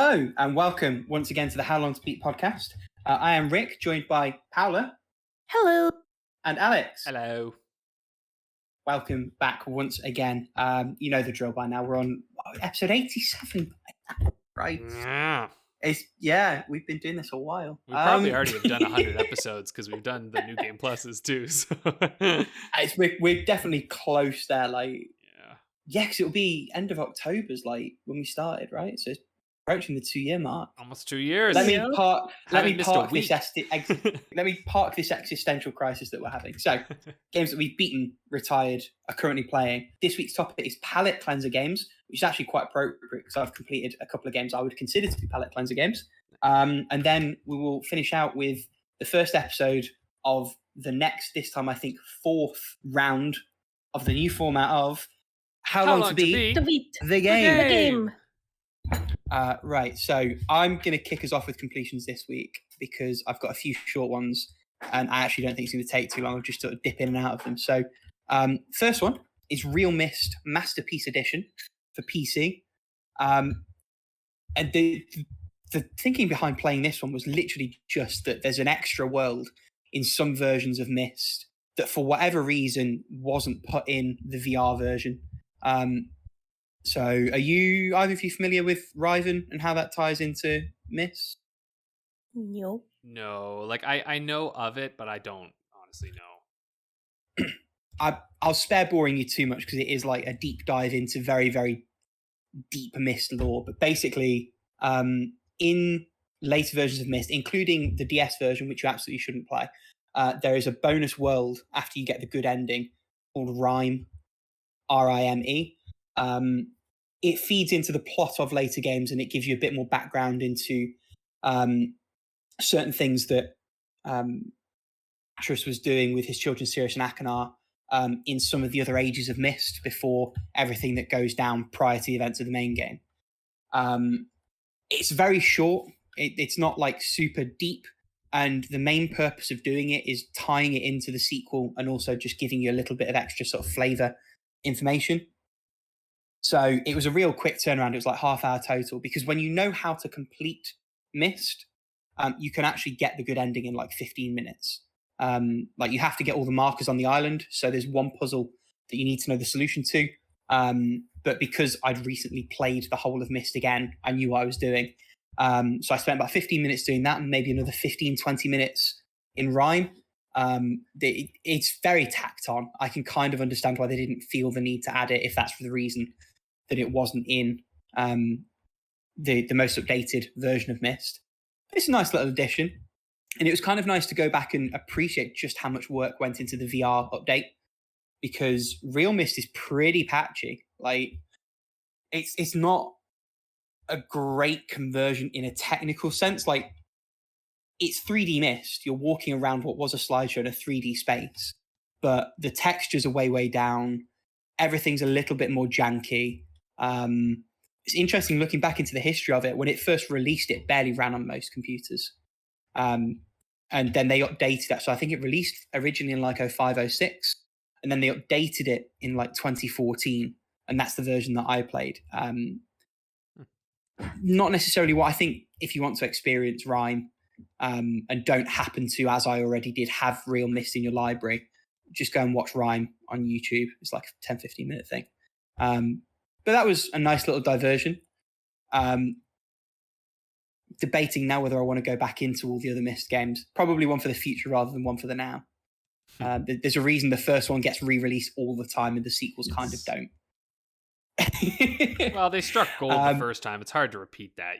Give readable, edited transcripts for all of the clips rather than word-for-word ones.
Hello and welcome once again to the How Long to Beat podcast. I am Rick, joined by Paula. Hello. And Alex. Hello. Welcome back once again. You know the drill by now. We're on episode 87, right? Yeah. We've been doing this a while. We probably already have done 100 episodes because we've done the new game pluses too. So. We're definitely close there. Yeah, because it'll be end of October's when we started, right? So it's approaching the 2-year mark. Almost 2 years. Let me park this existential crisis that we're having. So, games that we've beaten, retired, are currently playing. This week's topic is palate cleanser games, which is actually quite appropriate because I've completed a couple of games I would consider to be palate cleanser games. And then we will finish out with the first episode of this time I think, fourth round of the new format of How Long to Beat The Game. Right, so I'm going to kick us off with completions this week because I've got a few short ones and I actually don't think it's going to take too long. I'll just sort of dip in and out of them. So first one is RealMyst Masterpiece Edition for PC. And the thinking behind playing this one was literally just that there's an extra world in some versions of Myst that for whatever reason wasn't put in the VR version. So are either of you familiar with Riven and how that ties into Myst? No. No, I know of it, but I don't honestly know. I'll spare boring you too much because it is a deep dive into very, very deep Myst lore. But basically, in later versions of Myst, including the DS version, which you absolutely shouldn't play, there is a bonus world after you get the good ending called Rime, Rime. It feeds into the plot of later games and it gives you a bit more background into certain things that Atreus was doing with his children Sirius and Akanar in some of the other ages of Myst before everything that goes down prior to the events of the main game. It's very short. It's not super deep. And the main purpose of doing it is tying it into the sequel and also just giving you a little bit of extra sort of flavor information. So it was a real quick turnaround. It was half hour total because when you know how to complete Myst, you can actually get the good ending in 15 minutes. You have to get all the markers on the island. So there's one puzzle that you need to know the solution to. But because I'd recently played the whole of Myst again, I knew what I was doing. So I spent about 15 minutes doing that and maybe another 15, 20 minutes in Rime. It's very tacked on. I can kind of understand why they didn't feel the need to add it if that's for the reason that it wasn't in the most updated version of Myst. It's a nice little addition. And it was kind of nice to go back and appreciate just how much work went into the VR update because RealMyst is pretty patchy. It's not a great conversion in a technical sense. It's 3D Myst. You're walking around what was a slideshow in a 3D space, but the textures are way, way down. Everything's a little bit more janky. It's interesting looking back into the history of it. When it first released, it barely ran on most computers. And then they updated it. So I think it released originally in 05, 06, and then they updated it in 2014. And that's the version that I played. Not necessarily what I think if you want to experience Rime and don't happen to, as I already did, have RealMyst in your library, just go and watch Rime on YouTube. It's a 10, 15-minute thing. But that was a nice little diversion. Debating now whether I want to go back into all the other Myst games. Probably one for the future rather than one for the now. There's a reason the first one gets re-released all the time and the sequels kind of don't. Well, they struck gold the first time. It's hard to repeat that,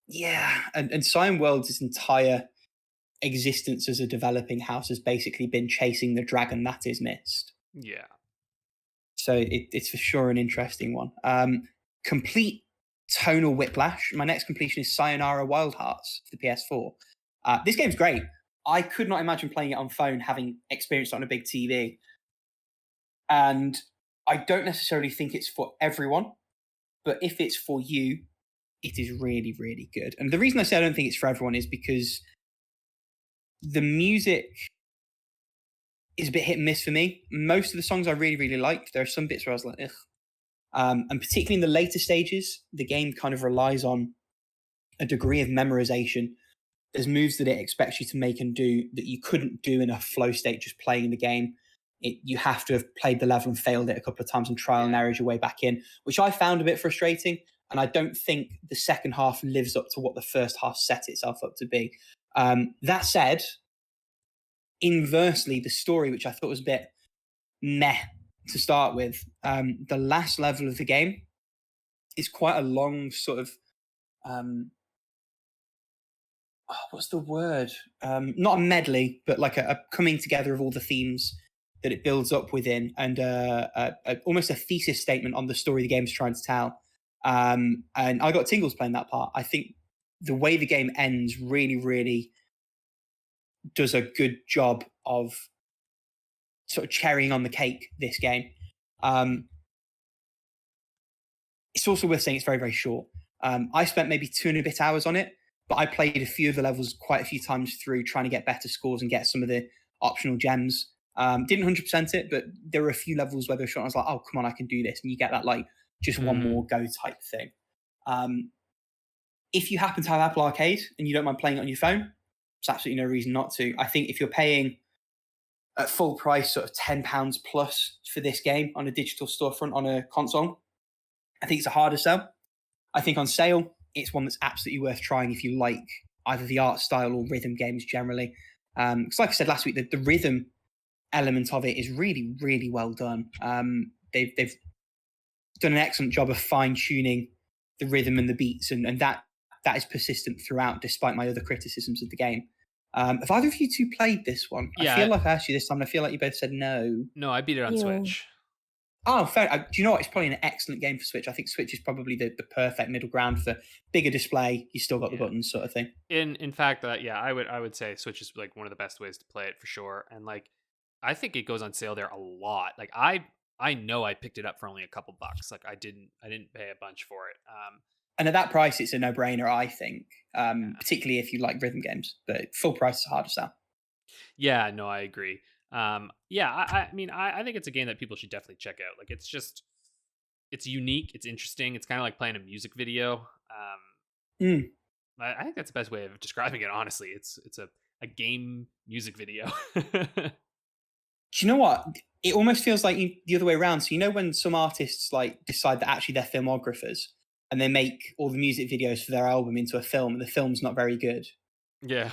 Yeah, and Cyan World's entire existence as a developing house has basically been chasing the dragon that is Myst. Yeah. So it's for sure an interesting one. Complete tonal whiplash. My next completion is Sayonara Wild Hearts for the PS4. This game's great. I could not imagine playing it on phone having experienced it on a big TV. And I don't necessarily think it's for everyone, but if it's for you, it is really, really good. And the reason I say I don't think it's for everyone is because the music is a bit hit and miss for me. Most of the songs I really, really liked. There are some bits where I was like, ugh. And particularly in the later stages, the game kind of relies on a degree of memorization. There's moves that it expects you to make and do that you couldn't do in a flow state just playing the game. You have to have played the level and failed it a couple of times and trial and error your way back in, which I found a bit frustrating. And I don't think the second half lives up to what the first half set itself up to be. That said, inversely, the story, which I thought was a bit meh to start with, the last level of the game is quite a long sort of what's the word? Not a medley, but like a coming together of all the themes that it builds up within, and almost a thesis statement on the story the game's trying to tell. And I got tingles playing that part. I think the way the game ends really, really does a good job of sort of cherrying on the cake, this game. It's also worth saying it's very, very short. I spent maybe 2 and a bit hours on it, but I played a few of the levels quite a few times through trying to get better scores and get some of the optional gems. Didn't 100% it, but there were a few levels where they were short. I was like, oh, come on, I can do this. And you get that like just one more go type thing. If you happen to have Apple Arcade and you don't mind playing it on your phone, there's absolutely no reason not to. I think if you're paying at full price, sort of £10 plus for this game on a digital storefront on a console, I think it's a harder sell. I think on sale, it's one that's absolutely worth trying if you like either the art style or rhythm games generally. Because like I said last week, the rhythm element of it is really, really well done. They've done an excellent job of fine-tuning the rhythm and the beats, and that is persistent throughout, despite my other criticisms of the game. Have either of you two played this one? Yeah. I feel like I asked you this time, and I feel like you both said no. No, I beat it on Switch. Oh, fair. Do you know what? It's probably an excellent game for Switch. I think Switch is probably the perfect middle ground for bigger display. You still got the buttons, sort of thing. In fact, I would say Switch is like one of the best ways to play it for sure. And like, I think it goes on sale there a lot. Like I know I picked it up for only a couple bucks. Like I didn't pay a bunch for it. And at that price, it's a no-brainer, I think. Particularly if you like rhythm games, but full price is hard to sell. Yeah, no, I agree. I mean, I think it's a game that people should definitely check out. Like, it's unique, it's interesting. It's kind of like playing a music video. I think that's the best way of describing it. Honestly, it's a game music video. Do you know what? It almost feels like the other way around. So you know when some artists like decide that actually they're filmographers and they make all the music videos for their album into a film, and the film's not very good. Yeah.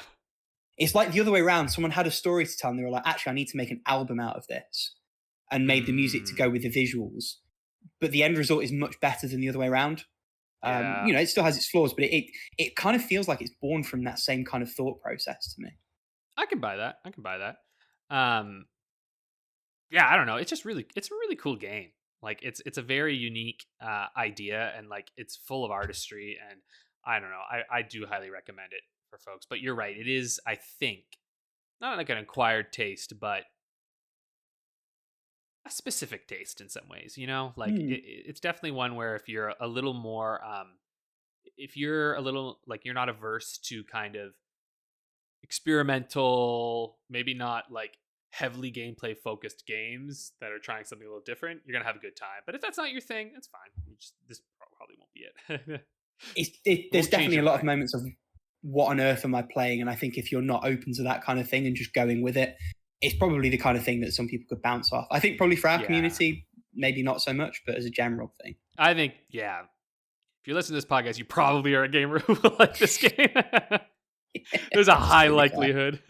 It's like the other way around. Someone had a story to tell and they were like, actually, I need to make an album out of this, and made the music to go with the visuals. But the end result is much better than the other way around. Yeah. It still has its flaws, but it kind of feels like it's born from that same kind of thought process to me. I can buy that. Yeah, I don't know. It's a really cool game. Like it's a very unique idea, and like it's full of artistry, and I don't know. I do highly recommend it for folks. But you're right. It is, I think, not like an acquired taste, but a specific taste in some ways, like it's definitely one where if you're a little more, if you're a little like, you're not averse to kind of experimental, maybe not like heavily gameplay focused games that are trying something a little different, you're going to have a good time. But if that's not your thing, that's fine. This probably won't be it. There's definitely a lot of moments of what on earth am I playing? And I think if you're not open to that kind of thing and just going with it, it's probably the kind of thing that some people could bounce off. I think probably for our community, maybe not so much, but as a general thing. I think, yeah. If you listen to this podcast, you probably are a gamer who will like this game. There's a high likelihood.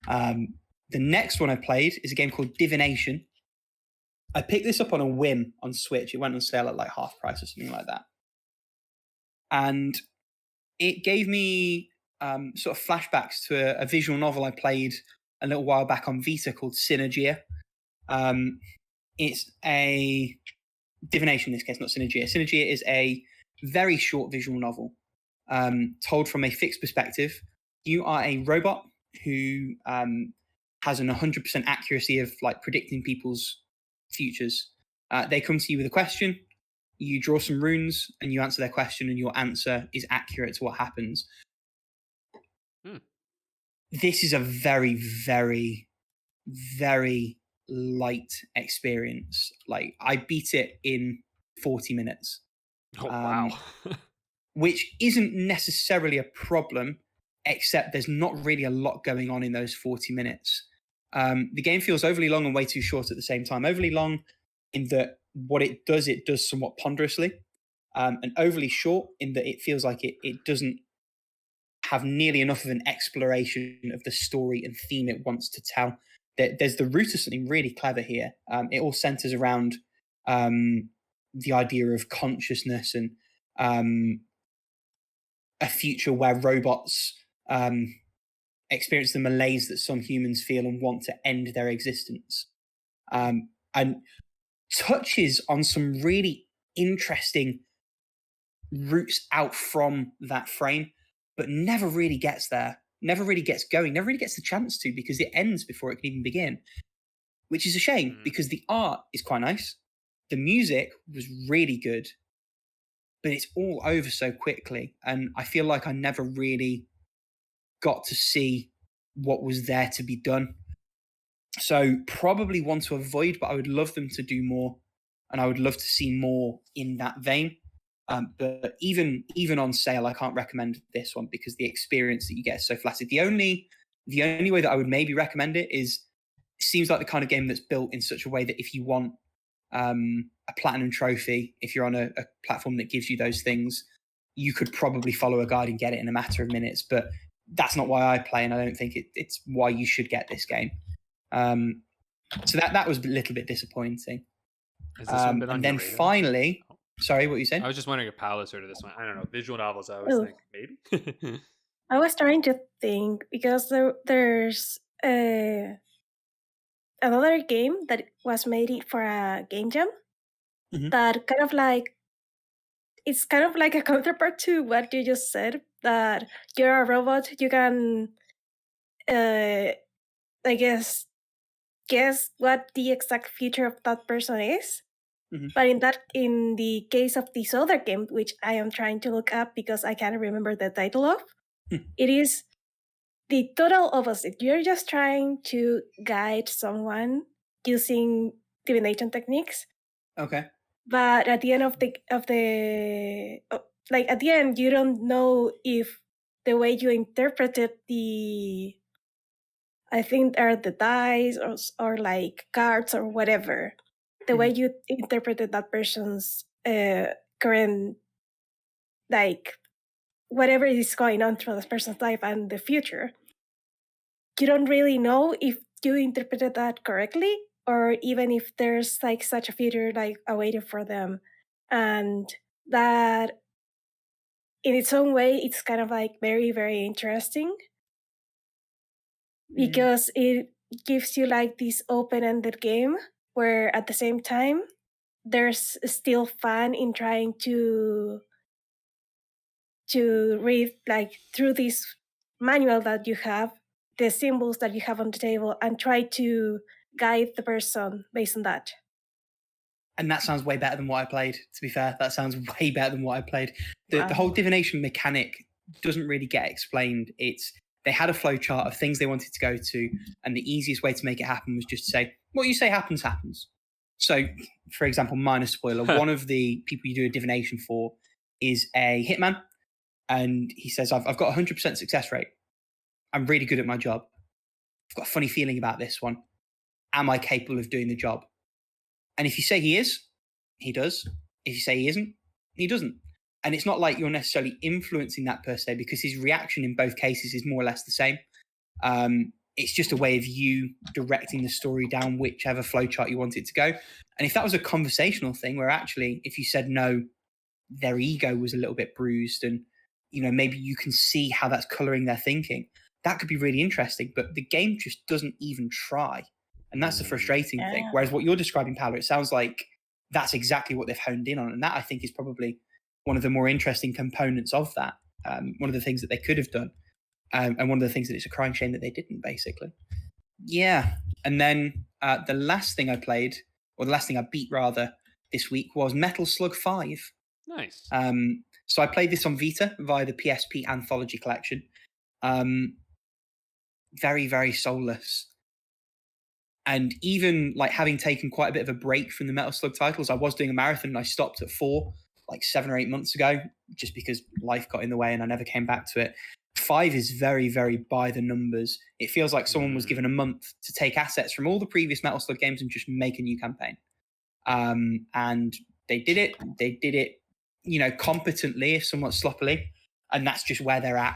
The next one I played is a game called Divination. I picked this up on a whim on Switch. It went on sale at like half price or something like that. And it gave me sort of flashbacks to a visual novel I played a little while back on Vita called Synergia. It's a divination in this case, not Synergia. Synergia is a very short visual novel told from a fixed perspective. You are a robot who has an 100% accuracy of like predicting people's futures. They come to you with a question. You draw some runes and you answer their question, and your answer is accurate to what happens. This is a very, very, very light experience. Like, I beat it in 40 minutes. Oh, wow. Which isn't necessarily a problem, except there's not really a lot going on in those 40 minutes. The game feels overly long and way too short at the same time. Overly long in that what it does somewhat ponderously, and overly short in that it feels like it doesn't have nearly enough of an exploration of the story and theme it wants to tell. There's the root of something really clever here. It all centers around the idea of consciousness and a future where robots experience the malaise that some humans feel and want to end their existence. And touches on some really interesting routes out from that frame, but never really gets there, never really gets going, never really gets the chance to, because it ends before it can even begin, which is a shame because the art is quite nice. The music was really good, but it's all over so quickly. And I feel like I never really got to see what was there to be done. So probably one to avoid, but I would love them to do more. And I would love to see more in that vein. But even on sale, I can't recommend this one because the experience that you get is so flattered. The only way that I would maybe recommend it seems like the kind of game that's built in such a way that if you want a platinum trophy, if you're on a platform that gives you those things, you could probably follow a guide and get it in a matter of minutes. But that's not why I play, and I don't think it's why you should get this game. So that was a little bit disappointing. Has this one been on and your then radar? finally, sorry, what you said? I was just wondering if Paula's heard of this one. I don't know. Visual novels, I always think maybe. I was trying to think because there's another game that was made for a game jam that it's kind of like a counterpart to what you just said, that you're a robot, you can I guess what the exact future of that person is. But in the case of this other game, which I am trying to look up because I can't remember the title of, it is the total opposite. You're just trying to guide someone using divination techniques. Okay. But at the end at the end, you don't know if the way you interpreted I think are the dice or like cards or whatever, the way you interpreted that person's current, like whatever is going on through this person's life and the future, you don't really know if you interpreted that correctly or even if there's like such a future like awaiting for them. And that in its own way, it's kind of like very, very interesting because it gives you like this open-ended game where at the same time there's still fun in trying to read like through this manual that you have, the symbols that you have on the table, and try to guide the person based on that. And that sounds way better than what I played, to be fair. That sounds way better than what I played. The whole divination mechanic doesn't really get explained. They had a flow chart of things they wanted to go to, and the easiest way to make it happen was just to say, what you say happens, happens. So, for example, minor spoiler, one of the people you do a divination for is a hitman, and he says, I've got 100% success rate. I'm really good at my job. I've got a funny feeling about this one. Am I capable of doing the job? And if you say he is, he does. If you say he isn't, he doesn't. And it's not like you're necessarily influencing that per se, because his reaction in both cases is more or less the same. It's just a way of you directing the story down whichever flowchart you want it to go. And if that was a conversational thing where actually, if you said no, their ego was a little bit bruised and, maybe you can see how that's coloring their thinking, that could be really interesting. But the game just doesn't even try. And that's the frustrating thing. Whereas what you're describing, Paula, it sounds like that's exactly what they've honed in on. And that, I think, is probably one of the more interesting components of that. One of the things that they could have done. And one of the things that it's a crying shame that they didn't, basically. Yeah. And then the last thing I played, or the last thing I beat, rather, this week was Metal Slug 5. Nice. So I played this on Vita via the PSP Anthology Collection. Very, very soulless. And even like having taken quite a bit of a break from the Metal Slug titles, I was doing a marathon and I stopped at 4 like 7 or 8 months ago, just because life got in the way and I never came back to it. 5 is very, very by the numbers. It feels like someone was given a month to take assets from all the previous Metal Slug games and just make a new campaign. And they did it. They did it, competently, if somewhat sloppily. And that's just where they're at.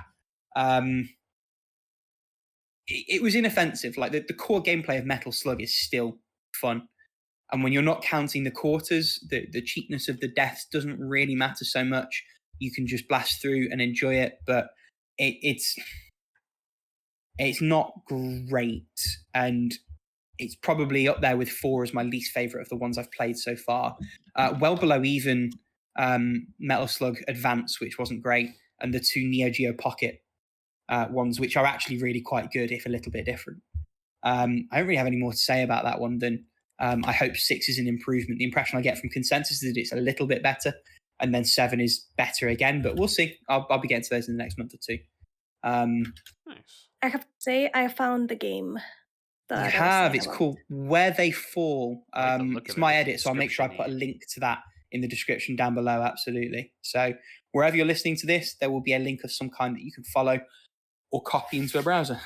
It was inoffensive. Like the core gameplay of Metal Slug is still fun. And when you're not counting the quarters, the cheapness of the deaths doesn't really matter so much. You can just blast through and enjoy it. But it's not great. And it's probably up there with 4 as my least favorite of the ones I've played so far. Well below even Metal Slug Advance, which wasn't great, and the 2 Neo Geo Pocket ones, which are actually really quite good, if a little bit different. I don't really have any more to say about that one than I hope 6 is an improvement. The impression I get from consensus is that it's a little bit better, and then 7 is better again, but we'll see. I'll be getting to those in the next month or 2. Nice. I have to say, I found the game. You have. It's called Where They Fall. It's my edit, so I'll make sure I put a link to that in the description down below. Absolutely. So wherever you're listening to this, there will be a link of some kind that you can follow or copy into a browser.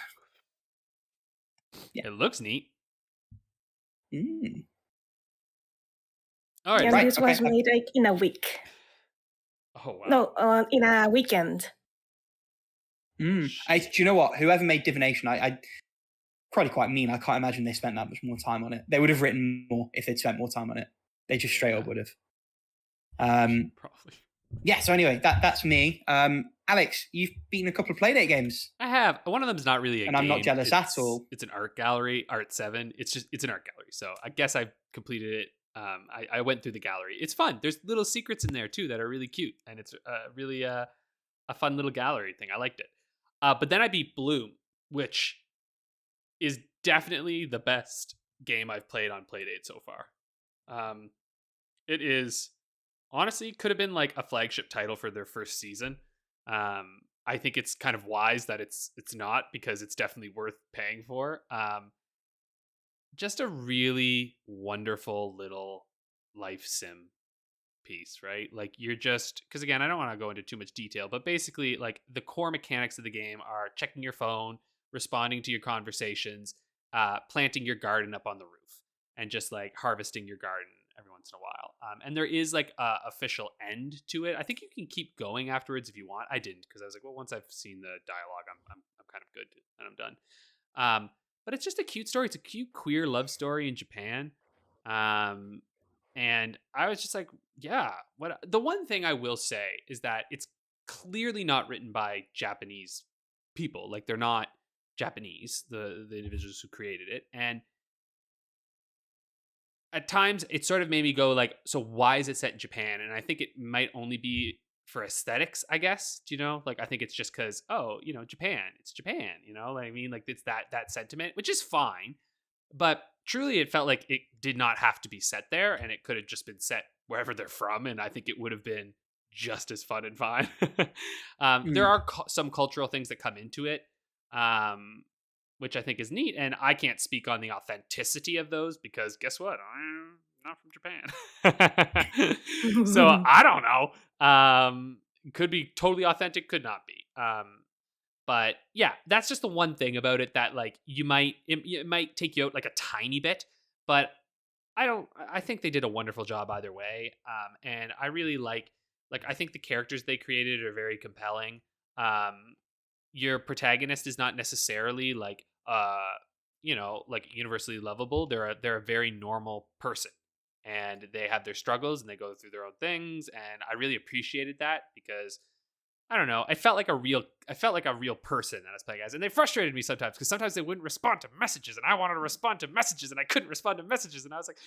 Yeah. It looks neat. All right. Yeah, this was made like in a week. Oh, wow. No, in a weekend. Do you know what? Whoever made Divination, I probably quite mean. I can't imagine they spent that much more time on it. They would have written more if they'd spent more time on it. They just straight up would have. Probably. Yeah, so anyway, that's me. Alex, you've beaten a couple of Playdate games. I have. One of them's not really a game. And I'm not jealous at all. It's an art gallery, Art 7. It's an art gallery. So I guess I've completed it. I went through the gallery. It's fun. There's little secrets in there too that are really cute. And it's really a fun little gallery thing. I liked it. But then I beat Bloom, which is definitely the best game I've played on Playdate so far. It is honestly could have been like a flagship title for their first season. I think it's kind of wise that it's not, because it's definitely worth paying for. Just a really wonderful little life sim piece, right? Like you're just, because again, I don't want to go into too much detail, but basically like the core mechanics of the game are checking your phone, responding to your conversations, planting your garden up on the roof, and just like harvesting your garden every once in a while. And there is like a official end to it. I think you can keep going afterwards if you want. I didn't, because I was like, well, once I've seen the dialogue, I'm kind of good and I'm done. But it's just a cute story. It's a cute queer love story in Japan. And I was just like, yeah. The one thing I will say is that it's clearly not written by Japanese people. Like they're not Japanese, the individuals who created it. And at times it sort of made me go like, so why is it set in Japan? And I think it might only be for aesthetics, I guess. Do you know? Like I think it's just because, Japan, it's Japan, what I mean? Like it's that sentiment, which is fine. But truly it felt like it did not have to be set there, and it could have just been set wherever they're from, and I think it would have been just as fun and fine. There are some cultural things that come into it, which I think is neat, and I can't speak on the authenticity of those because guess what? I'm not from Japan. So I don't know. Could be totally authentic, could not be. But yeah, that's just the one thing about it that like it might take you out like a tiny bit, but I think they did a wonderful job either way. And I really like I think the characters they created are very compelling. Your protagonist is not necessarily like universally lovable. They're a very normal person, and they have their struggles and they go through their own things. And I really appreciated that because I don't know, I felt like a real person that I was playing as, and they frustrated me sometimes because sometimes they wouldn't respond to messages, and I wanted to respond to messages, and I couldn't respond to messages, and I was like,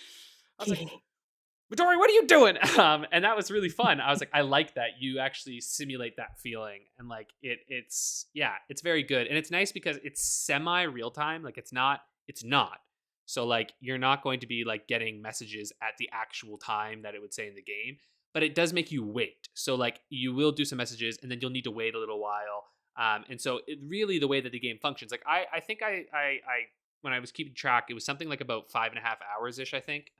Midori, what are you doing? And that was really fun. I was like, I like that you actually simulate that feeling, and like it's very good, and it's nice because it's semi real time. Like it's not. So like you're not going to be like getting messages at the actual time that it would say in the game, but it does make you wait. So like you will do some messages and then you'll need to wait a little while. And so it really, the way that the game functions, like I think I when I was keeping track, it was something like about 5.5 hours ish, I think,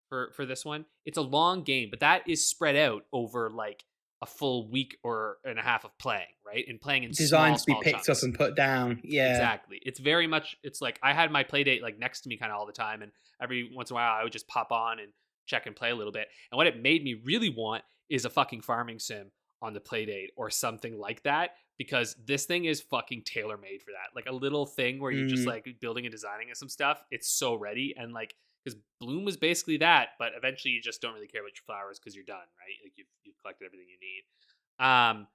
for this one. It's a long game, but that is spread out over like a full week or and a half of playing, right? And playing in Designed to be small picked chunks. up and put down. Yeah. Exactly. It's very much, it's like I had my Playdate like next to me kind of all the time, and every once in a while I would just pop on and check and play a little bit. And what it made me really want is a fucking farming sim on the Playdate or something like that, because this thing is fucking tailor made for that. Like a little thing where you're just like building and designing some stuff. It's so ready. And like, because Bloom was basically that, but eventually you just don't really care about your flowers because you're done, right? Like you've collected everything you need.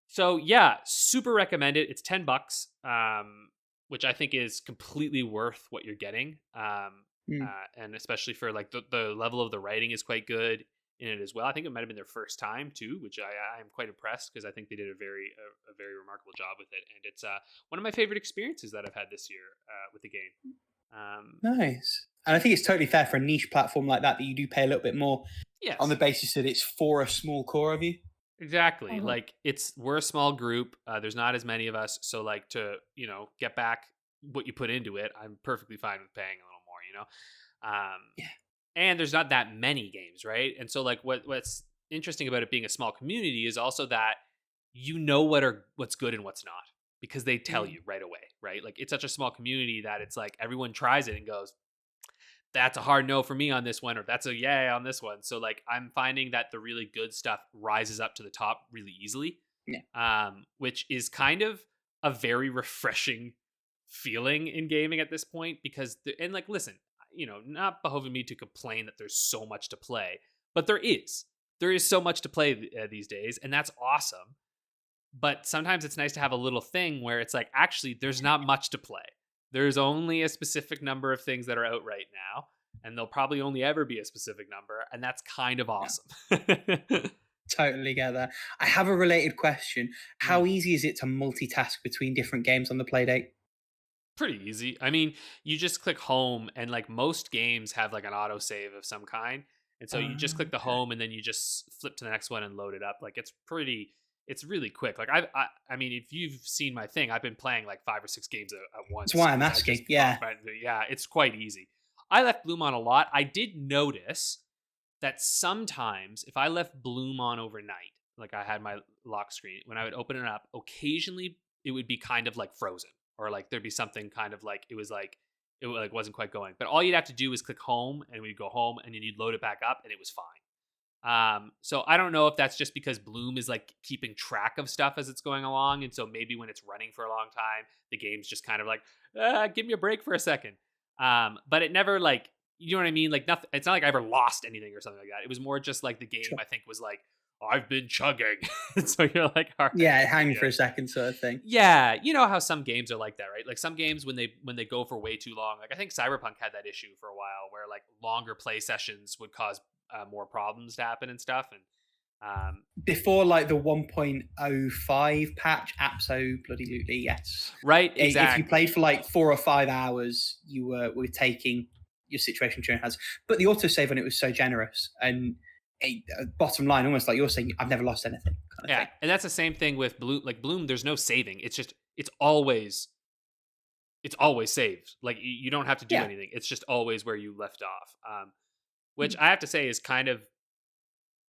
So yeah, super recommend it. It's $10, which I think is completely worth what you're getting. And especially for like the level of the writing is quite good in it as well. I think it might have been their first time too, which I am quite impressed, because I think they did a very remarkable job with it. And it's one of my favorite experiences that I've had this year with the game. Nice. And I think it's totally fair for a niche platform like that you do pay a little bit more on the basis that it's for a small core of you. Exactly. Like we're a small group. There's not as many of us. So like to, get back what you put into it, I'm perfectly fine with paying a little more, And there's not that many games, right? And so like what's interesting about it being a small community is also that what's good and what's not, because they tell you right away, right? Like it's such a small community that it's like everyone tries it and goes, that's a hard no for me on this one, or that's a yay on this one. So like I'm finding that the really good stuff rises up to the top really easily, which is kind of a very refreshing feeling in gaming at this point, because listen, not behoving me to complain that there's so much to play, but there is so much to play these days, and that's awesome. But sometimes it's nice to have a little thing where it's like, actually, there's not much to play. There's only a specific number of things that are out right now, and there'll probably only ever be a specific number, and that's kind of awesome. Totally get that. I have a related question. How easy is it to multitask between different games on the Playdate? Pretty easy. I mean, you just click home, and like most games have like an autosave of some kind. And so you just click the home, and then you just flip to the next one and load it up. Like it's really quick. Like I mean, if you've seen my thing, I've been playing like 5 or 6 games at once. That's why I'm asking. Yeah, it's quite easy. I left Bloom on a lot. I did notice that sometimes if I left Bloom on overnight, like I had my lock screen, when I would open it up, occasionally it would be kind of like frozen, or like there'd be something kind of like it wasn't quite going. But all you'd have to do is click home, and we'd go home, and then you'd load it back up, and it was fine. So I don't know if that's just because Bloom is like keeping track of stuff as it's going along, and so maybe when it's running for a long time, the game's just kind of like, give me a break for a second. But it never like, you know what I mean? Like nothing. It's not like I ever lost anything or something like that. It was more just like the game, I think, was like, I've been chugging. So you're like, all right, hang for a second sort of thing. Yeah, you know how some games are like that, right? Like some games when they go for way too long, like I think Cyberpunk had that issue for a while, where like longer play sessions would cause more problems to happen and stuff. And before like the 1.05 patch, absolutely yes, right, exactly. If you played for like 4 or 5 hours, you were taking your situation to your hands. But the autosave on it was so generous, and bottom line, almost like you're saying, I've never lost anything. Kind of thing. And that's the same thing with Bloom. Like Bloom, there's no saving. It's always saved. Like you don't have to do anything. It's just always where you left off. Which I have to say is kind of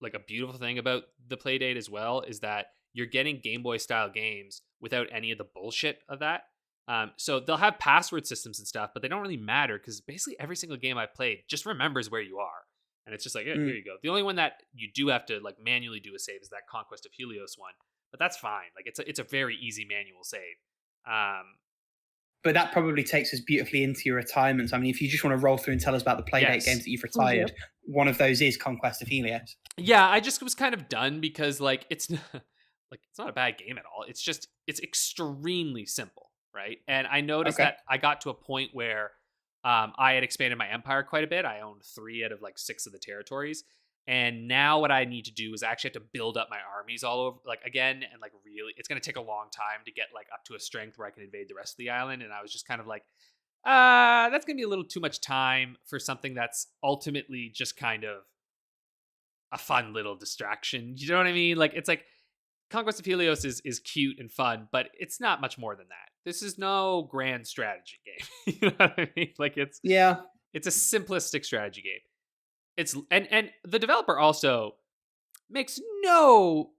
like a beautiful thing about the Playdate as well, is that you're getting Game Boy style games without any of the bullshit of that. So they'll have password systems and stuff, but they don't really matter, because basically every single game I've played just remembers where you are. And it's just like, here you go. The only one that you do have to like manually do a save is that Conquest of Helios one, but that's fine. Like it's a very easy manual save. But that probably takes us beautifully into your retirement. I mean, if you just want to roll through and tell us about the Playdate games that you've retired, one of those is Conquest of Helios. Yeah, I just was kind of done, because like it's not a bad game at all. It's extremely simple, right? And I noticed that I got to a point where I had expanded my empire quite a bit. I owned 3 out of like 6 of the territories. And now what I need to do is actually have to build up my armies all over, like again, and like really, it's going to take a long time to get like up to a strength where I can invade the rest of the island. And I was just kind of like, that's going to be a little too much time for something that's ultimately just kind of a fun little distraction. You know what I mean? Like, it's like Conquest of Helios is cute and fun, but it's not much more than that. this is no grand strategy game. You know what I mean? Like it's a simplistic strategy game. It's and the developer also makes no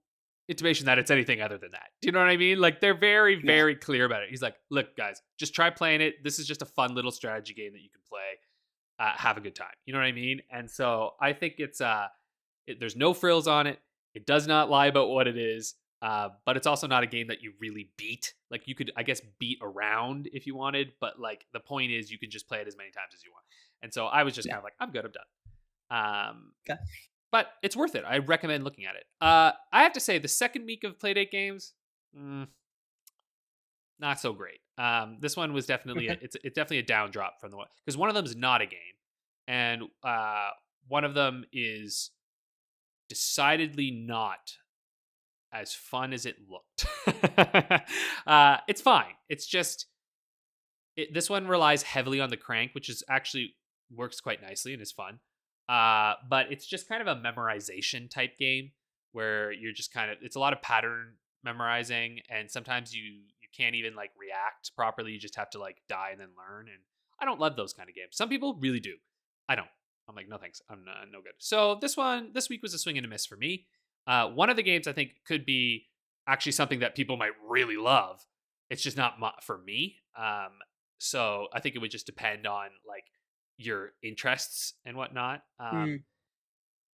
intimation that it's anything other than that. Do you know what I mean? Like they're very, very clear about it. He's like, look, guys, just try playing it. This is just a fun little strategy game that you can play. Have a good time. You know what I mean? And so I think it's there's no frills on it. It does not lie about what it is. But it's also not a game that you really beat. Like you could, I guess, beat around if you wanted, but like the point is you can just play it as many times as you want. And so I was just kind of like, I'm good, I'm done. Okay. But it's worth it. I recommend looking at it. I have to say, the second week of Playdate games, not so great. This one was definitely it's definitely a down drop from the one, because one of them is not a game, and one of them is decidedly not as fun as it looked. It's fine. It's just this one relies heavily on the crank, which is actually works quite nicely and is fun. But it's just kind of a memorization type game where you're just kind of, it's a lot of pattern memorizing, and sometimes you can't even like react properly. You just have to like die and then learn. And I don't love those kind of games. Some people really do. I don't. I'm like, no thanks. I'm no good. So this week was a swing and a miss for me. One of the games I think could be actually something that people might really love. It's just not for me. So I think it would just depend on like your interests and whatnot.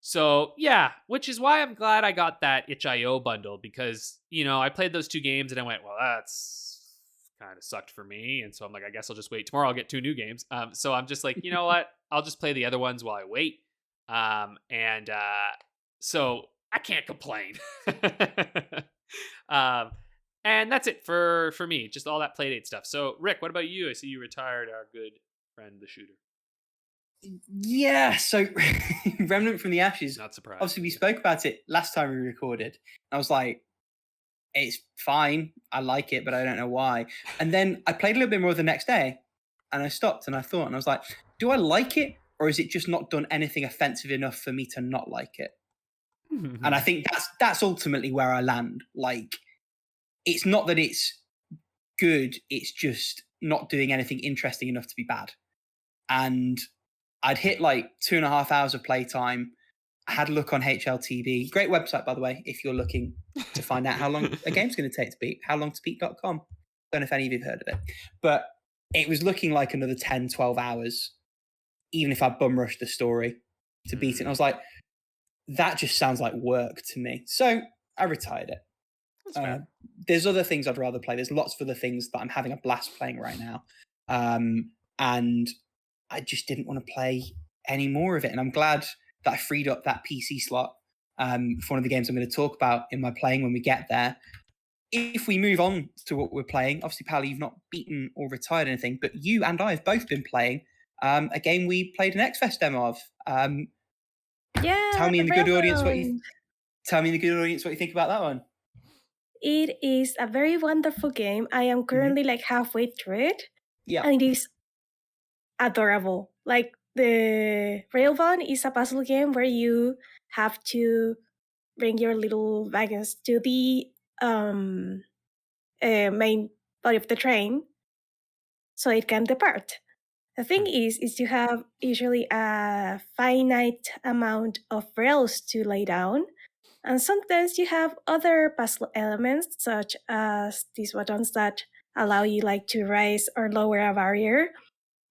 So yeah, which is why I'm glad I got that itch.io bundle, because, you know, I played those two games and I went, well, that's kind of sucked for me. And so I'm like, I guess I'll just wait. Tomorrow I'll get 2 new games. So I'm just like, you know what? I'll just play the other ones while I wait. So I can't complain. And that's it for me. Just all that Playdate stuff. So Rick, what about you? I see you retired our good friend, the shooter. Yeah, so Remnant from the Ashes. Not surprised. Obviously, we spoke about it last time we recorded. I was like, it's fine. I like it, but I don't know why. And then I played a little bit more the next day, and I stopped and I thought, and I was like, do I like it, or is it just not done anything offensive enough for me to not like it? And I think that's ultimately where I land. Like, it's not that it's good, it's just not doing anything interesting enough to be bad. And I'd hit like 2.5 hours of playtime. I had a look on HLTB. Great website, by the way, if you're looking to find out how long a game's going to take to beat. Howlongtobeat.com. Don't know if any of you have heard of it. But it was looking like another 10, 12 hours, even if I bum rushed the story to beat it. And I was like, that just sounds like work to me. So I retired it. There's other things I'd rather play. There's lots of other things that I'm having a blast playing right now. And I just didn't want to play any more of it. And I'm glad that I freed up that PC slot for one of the games I'm going to talk about in my playing when we get there. If we move on to what we're playing, obviously, Paula, you've not beaten or retired anything, but you and I have both been playing a game we played an X-Fest demo of. Tell me in the good audience what you think about that one. It is a very wonderful game. I am currently like halfway through it. Yeah. And it is adorable. Like, the Railbound is a puzzle game where you have to bring your little wagons to the main body of the train so it can depart. The thing is you have usually a finite amount of rails to lay down, and sometimes you have other puzzle elements, such as these buttons that allow you like to raise or lower a barrier,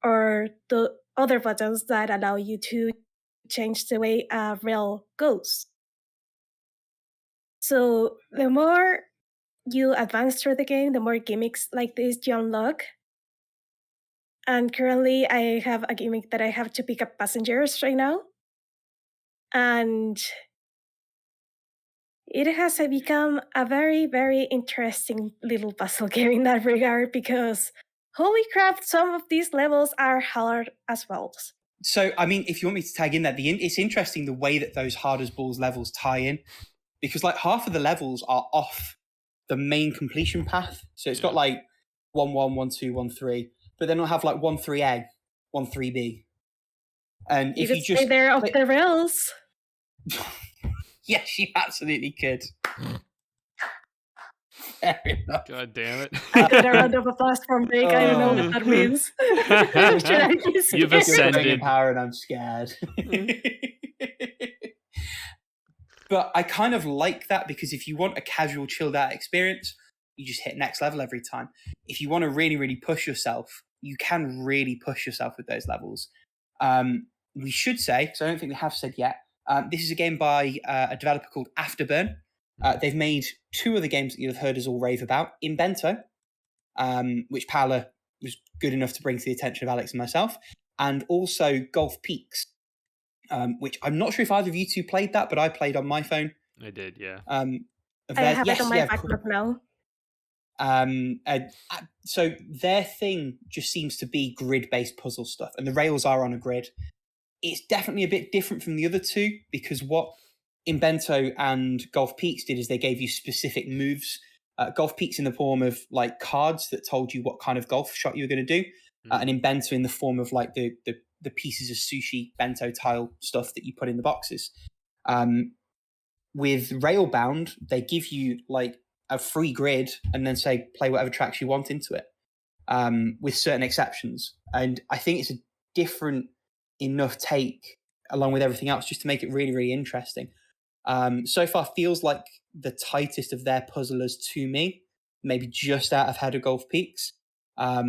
or the other buttons that allow you to change the way a rail goes. So the more you advance through the game, the more gimmicks like this you unlock. And currently I have a gimmick that I have to pick up passengers right now. And it has become a very, very interesting little puzzle game in that regard, because holy crap, some of these levels are hard as well. So, I mean, if you want me to tag in there, it's interesting the way that those hard as balls levels tie in, because like half of the levels are off the main completion path. So it's got like 1-1, 1-2, 1-3, but then it'll have like 1-3A, 1-3B. And if you just stay there off the rails. Yes, you absolutely could. Fair enough. God damn it. I got a round of applause from Rick. I don't know what that means. Should I be You've scared? You're ascended. going in power and I'm scared. But I kind of like that because if you want a casual, chilled out experience, you just hit next level every time. If you want to really, really push yourself, you can really push yourself with those levels. We should say, because I don't think we have said yet, this is a game by a developer called Afterburn. They've made 2 other games that you'll have heard us all rave about. Invento, which Paula was good enough to bring to the attention of Alex and myself, and also Golf Peaks, which I'm not sure if either of you two played that, but I played on my phone. I did, yeah. I have it on my backlog now. So their thing just seems to be grid-based puzzle stuff, and the rails are on a grid. It's definitely a bit different from the other 2 because what Invento and Golf Peaks did is they gave you specific moves. Golf Peaks in the form of like cards that told you what kind of golf shot you were going to do, and Invento in the form of like the pieces of sushi bento tile stuff that you put in the boxes. With Railbound, they give you like a free grid and then say play whatever tracks you want into it, with certain exceptions. And I think it's a different enough take along with everything else just to make it really, really interesting. So far feels like the tightest of their puzzlers to me, maybe just out of Head of Golf Peaks. I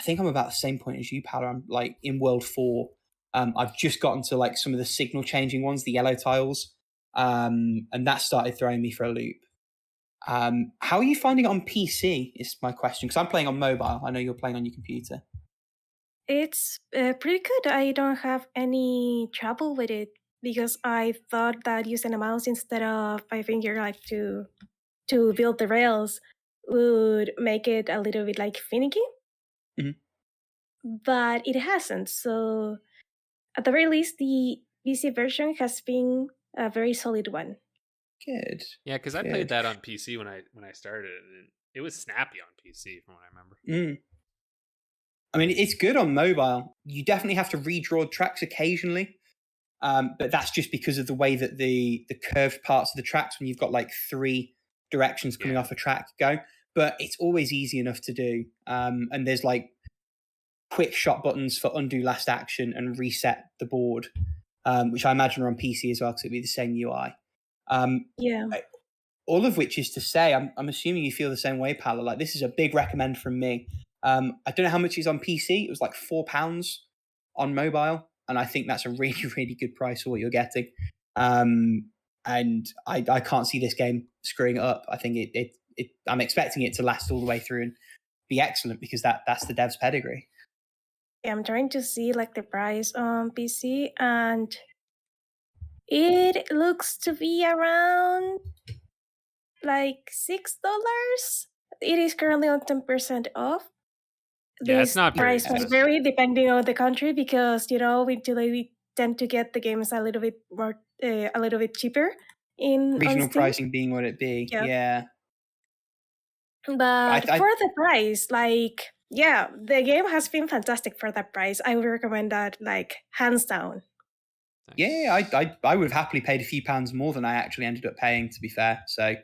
think I'm about the same point as you, Paula. I'm like in World 4. I've just gotten to like some of the signal changing ones, the yellow tiles, and that started throwing me for a loop. How are you finding it on PC is my question, because I'm playing on mobile. I know you're playing on your computer. It's pretty good. I don't have any trouble with it because I thought that using a mouse instead of my finger, like to build the rails, would make it a little bit like finicky. But it hasn't. So at the very least, the PC version has been a very solid one. Good. Yeah, because I played that on PC when I started, and it was snappy on PC from what I remember. I mean, it's good on mobile. You definitely have to redraw tracks occasionally, but that's just because of the way that the curved parts of the tracks, when you've got like 3 directions coming off a track, go. But it's always easy enough to do. And there's like quick shot buttons for undo last action and reset the board, which I imagine are on PC as well because it'd be the same UI. All of which is to say, I'm assuming you feel the same way, Paula. Like, this is a big recommend from me. I don't know how much it's on PC. It was like £4 on mobile, and I think that's a really, really good price for what you're getting. And I can't see this game screwing it up. I think I'm expecting it to last all the way through and be excellent because that's the dev's pedigree. Yeah, I'm trying to see like the price on PC, and it looks to be around like $6. It is currently on 10% off. Yeah, it's not very price will vary depending on the country because we tend to get the games a little bit more, a little bit cheaper in regional pricing being what it be. Yeah. But for the price, like, yeah, the game has been fantastic for that price. I would recommend that, like, hands down. Yeah, I would have happily paid a few pounds more than I actually ended up paying, to be fair. So,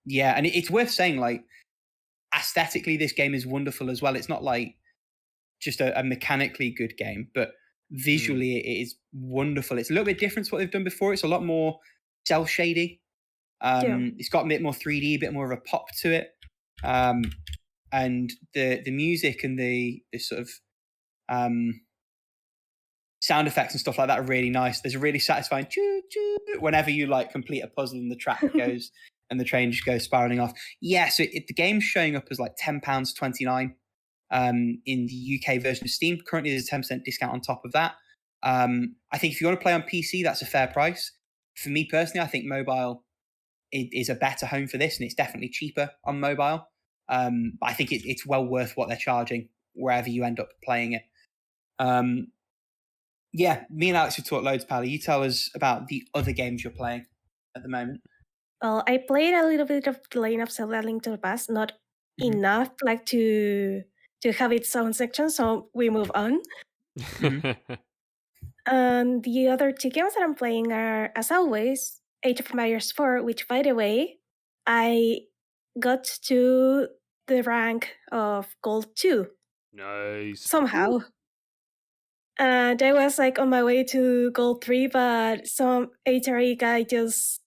yeah, and it's worth saying, like, aesthetically, this game is wonderful as well. It's not like just a mechanically good game, but visually it is wonderful. It's a little bit different to what they've done before. It's a lot more cel shady. It's got a bit more 3D, a bit more of a pop to it. And the music and the sort of sound effects and stuff like that are really nice. There's a really satisfying choo choo whenever you like complete a puzzle and the track goes and the train just goes spiraling off. Yeah, so the game's showing up as like £10.29 in the UK version of Steam. Currently, there's a 10% discount on top of that. I think if you want to play on PC, that's a fair price. For me personally, I think mobile is a better home for this, and it's definitely cheaper on mobile. But I think it's well worth what they're charging wherever you end up playing it. Yeah, me and Alex have talked loads, Paula. You tell us about the other games you're playing at the moment. Well, I played a little bit of The Legend of Zelda: Link to the Past, not enough like to have its own section, so we move on. And the other 2 games that I'm playing are, as always, Age of Empires 4, which, by the way, I got to the rank of Gold 2 Nice. somehow. And I was like on my way to Gold 3, but some HRE guy just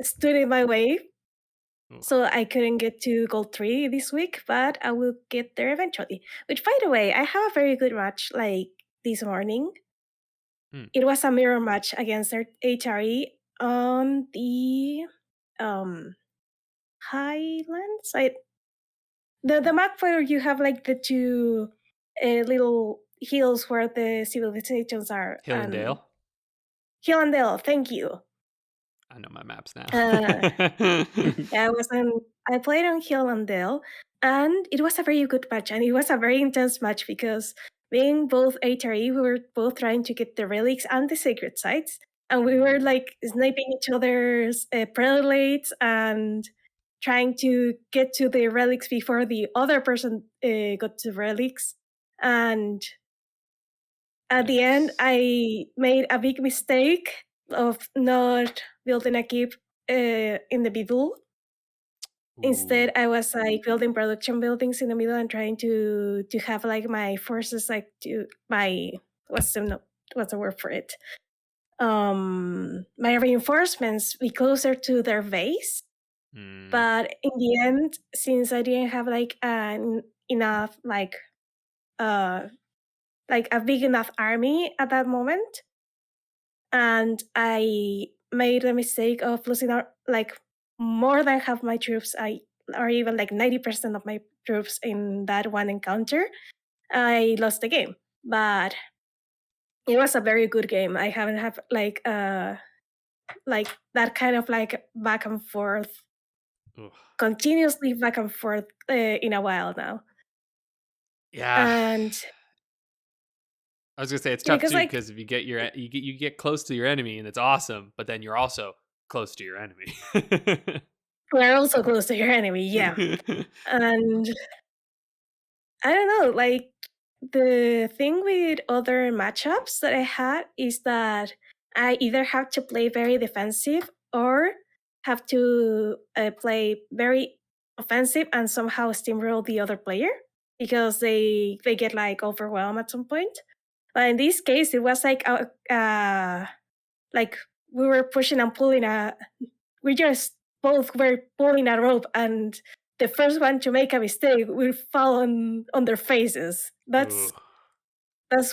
stood in my way. So I couldn't get to Gold 3 this week, but I will get there eventually. Which, by the way, I have a very good match like this morning. It was a mirror match against their HRE on the Highlands. The map where you have like the two little hills where the civilizations are. Hill and Dale. Hill and Dale, thank you. I know my maps now. Yeah, I played on Hill and Dale, and it was a very good match, and it was a very intense match because being both HRE, we were both trying to get the relics and the sacred sites, and we were like sniping each other's prelates and trying to get to the relics before the other person got to relics. And at the end, I made a big mistake of not building a keep in the middle. Instead, I was like building production buildings in the middle and trying to have like my forces like to my what's the word for it? My reinforcements be closer to their base. But in the end, since I didn't have like enough like a big enough army at that moment, and I made the mistake of losing out like more than half my troops, or even like 90% of my troops in that one encounter, I lost the game. But it was a very good game. I haven't had like that kind of like back and forth, continuously back and forth in a while now. Yeah. And I was gonna say it's tough too because if you get you get close to your enemy and it's awesome, but then you're also close to your enemy. We're also close to your enemy, yeah. And I don't know, like the thing with other matchups that I had is that I either have to play very defensive or have to play very offensive and somehow steamroll the other player because they get like overwhelmed at some point. But in this case, it was like we were pushing and pulling we just both were pulling a rope, and the first one to make a mistake will fall on their faces. That's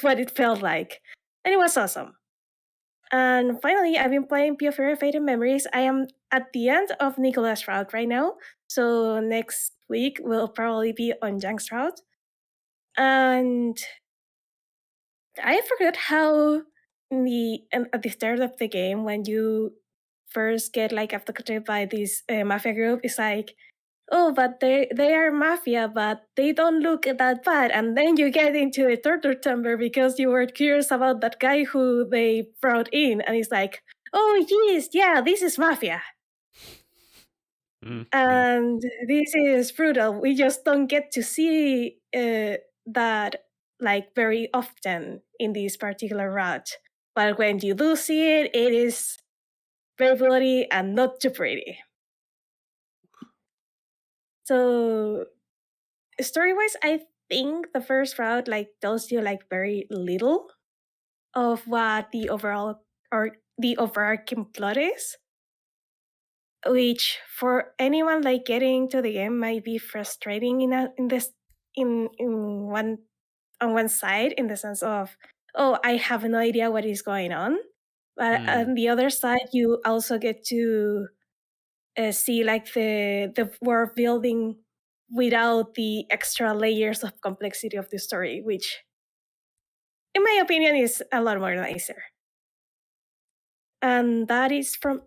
what it felt like, and it was awesome. And finally, I've been playing PFR Fate and Memories. I am at the end of Nicholas route right now, so next week will probably be on Jank's route. And I forgot how at the start of the game, when you first get like abducted by this mafia group, it's like, oh, but they are mafia, but they don't look that bad. And then you get into a torture chamber because you were curious about that guy who they brought in, and it's like, oh yes, yeah, this is mafia. And this is brutal. We just don't get to see that like very often in this particular route. But when you do see it, it is very bloody and not too pretty. So story-wise, I think the first route like tells you like very little of what the overall or the overarching plot is, which for anyone like getting to the game might be frustrating on one side, in the sense of, oh, I have no idea what is going on. But on the other side, you also get to see like the world building without the extra layers of complexity of the story, which in my opinion is a lot more nicer. And that is from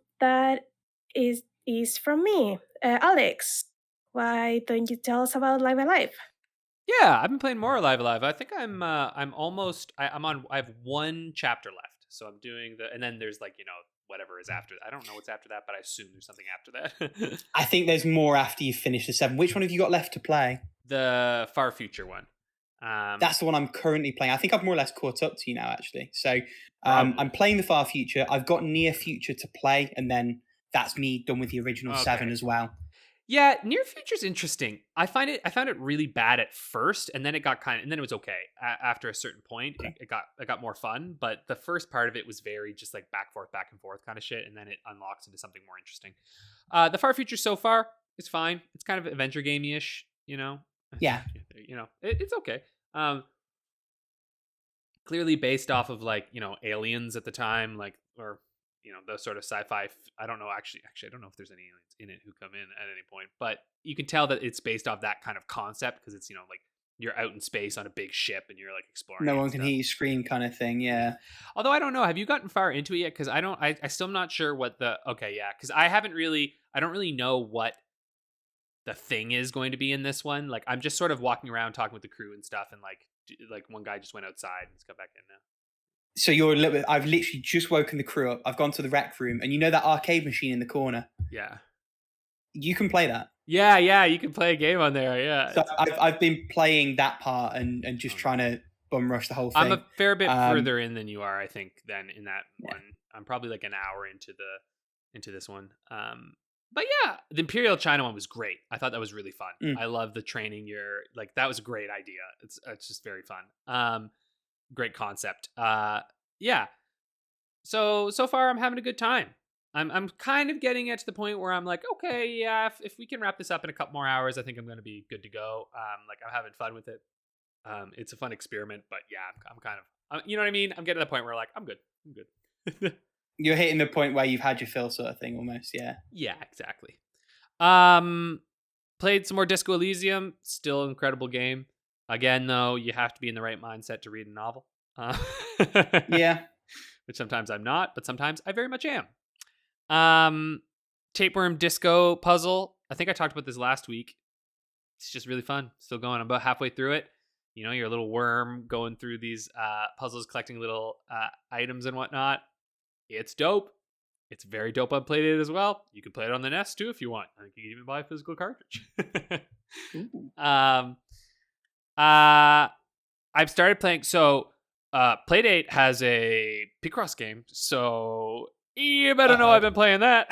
me. Alex, why don't you tell us about Live Alive? Yeah, I've been playing more Live Alive. I think I'm almost I have one chapter left. So I'm doing and then there's like, whatever is after that. I don't know what's after that, but I assume there's something after that. I think there's more after you finish the 7. Which one have you got left to play? The Far Future one. That's the one I'm currently playing. I think I've more or less caught up to you now, actually. So I'm playing the Far Future. I've got Near Future to play, and then that's me done with the original 7 as well. Yeah, near future's interesting. I found it really bad at first, and then it got and then it was okay. After a certain point, it got more fun. But the first part of it was very just like back and forth kind of shit, and then it unlocks into something more interesting. The far future so far is fine. It's kind of adventure gamey-ish, you know. Yeah, you know, it's okay. Clearly based off of like, you know, Aliens at the time, like, or you know, those sort of sci-fi. I don't know. Actually, I don't know if there's any aliens in it who come in at any point, but you can tell that it's based off that kind of concept because it's, you know, like you're out in space on a big ship and you're like exploring. No one can hear you scream, kind of thing. Yeah. Although I don't know. Have you gotten far into it yet? Because I still am not sure what the. Okay, yeah. Because I don't really know what the thing is going to be in this one. Like I'm just sort of walking around talking with the crew and stuff, and like one guy just went outside and he's come back in now. So you're a little bit. I've literally just woken the crew up. I've gone to the rec room, and you know that arcade machine in the corner. Yeah, you can play that. Yeah, you can play a game on there. Yeah. So I've been playing that part and just trying to bum rush the whole thing. I'm a fair bit further in than you are, I think. Than in that one, I'm probably like an hour into this one. But yeah, the Imperial China one was great. I thought that was really fun. I love the training. That was a great idea. It's just very fun. Great concept. Yeah. So far I'm having a good time. I'm kind of getting it to the point where I'm like, okay, yeah, if we can wrap this up in a couple more hours, I think I'm going to be good to go. Like I'm having fun with it. It's a fun experiment, but yeah, I'm kind of, you know what I mean? I'm getting to the point where like, I'm good. You're hitting the point where you've had your fill sort of thing almost. Yeah. Yeah, exactly. Played some more Disco Elysium. Still an incredible game. Again, though, you have to be in the right mindset to read a novel. Yeah. Which sometimes I'm not, but sometimes I very much am. Tapeworm Disco Puzzle. I think I talked about this last week. It's just really fun. Still going. I'm about halfway through it. You know, you're a little worm going through these puzzles, collecting little items and whatnot. It's dope. It's very dope on Playdate as well. You can play it on the Nest too if you want. I think you can even buy a physical cartridge. I've started playing. So Playdate has a Picross game. So you better know I've been playing that.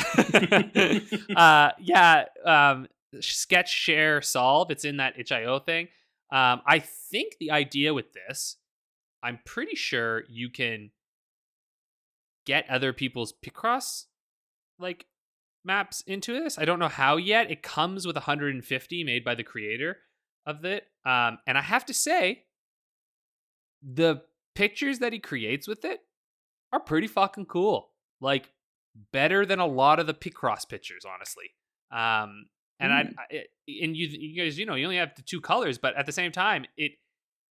Sketch, share, solve. It's in that itch.io thing. I think the idea with this, I'm pretty sure you can get other people's Picross like maps into this. I don't know how yet. It comes with 150 made by the creator of it. And I have to say, the pictures that he creates with it are pretty fucking cool. Like better than a lot of the Picross pictures, honestly. And you guys, you know, you only have the two colors, but at the same time, it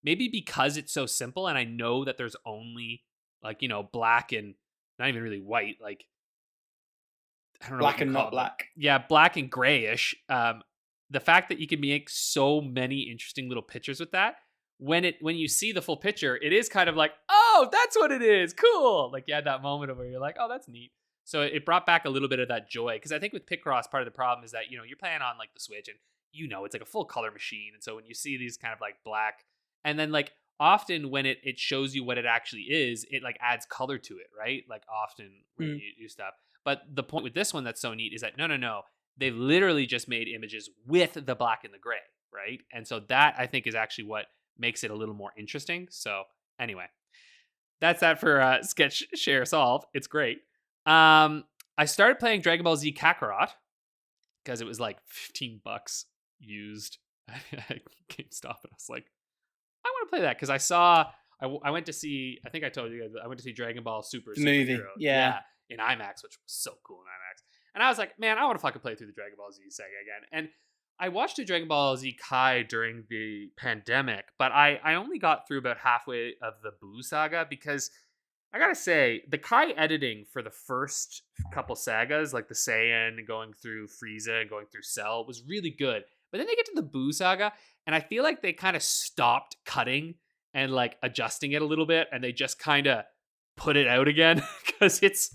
maybe because it's so simple, and I know that there's only like, you know, black and not even really white, like I don't know, black and not black. Yeah, black and grayish. The fact that you can make so many interesting little pictures with that, when you see the full picture, it is kind of like, oh, that's what it is. Cool. Like you had that moment of where you're like, oh, that's neat. So it brought back a little bit of that joy. Because I think with Picross, part of the problem is that, you know, you're playing on like the Switch and, you know, it's like a full color machine. And so when you see these kind of like black, and then like often when it shows you what it actually is, it like adds color to it, right? Like often when you do stuff. But the point with this one that's so neat is that no. They literally just made images with the black and the gray, right? And so that I think is actually what makes it a little more interesting. So anyway, that's that for Sketch, Share, Solve. It's great. I started playing Dragon Ball Z Kakarot because it was like $15 used at GameStop, and I was like, I want to play that because I went to see, I think I told you guys, I went to see Dragon Ball Super movie, yeah, in IMAX, which was so cool in IMAX. And I was like, man, I want to fucking play through the Dragon Ball Z saga again. And I watched the Dragon Ball Z Kai during the pandemic, but I only got through about halfway of the Buu saga because I gotta say, the Kai editing for the first couple sagas, like the Saiyan going through Frieza and going through Cell, was really good. But then they get to the Buu saga, and I feel like they kind of stopped cutting and like adjusting it a little bit, and they just kind of put it out again because it's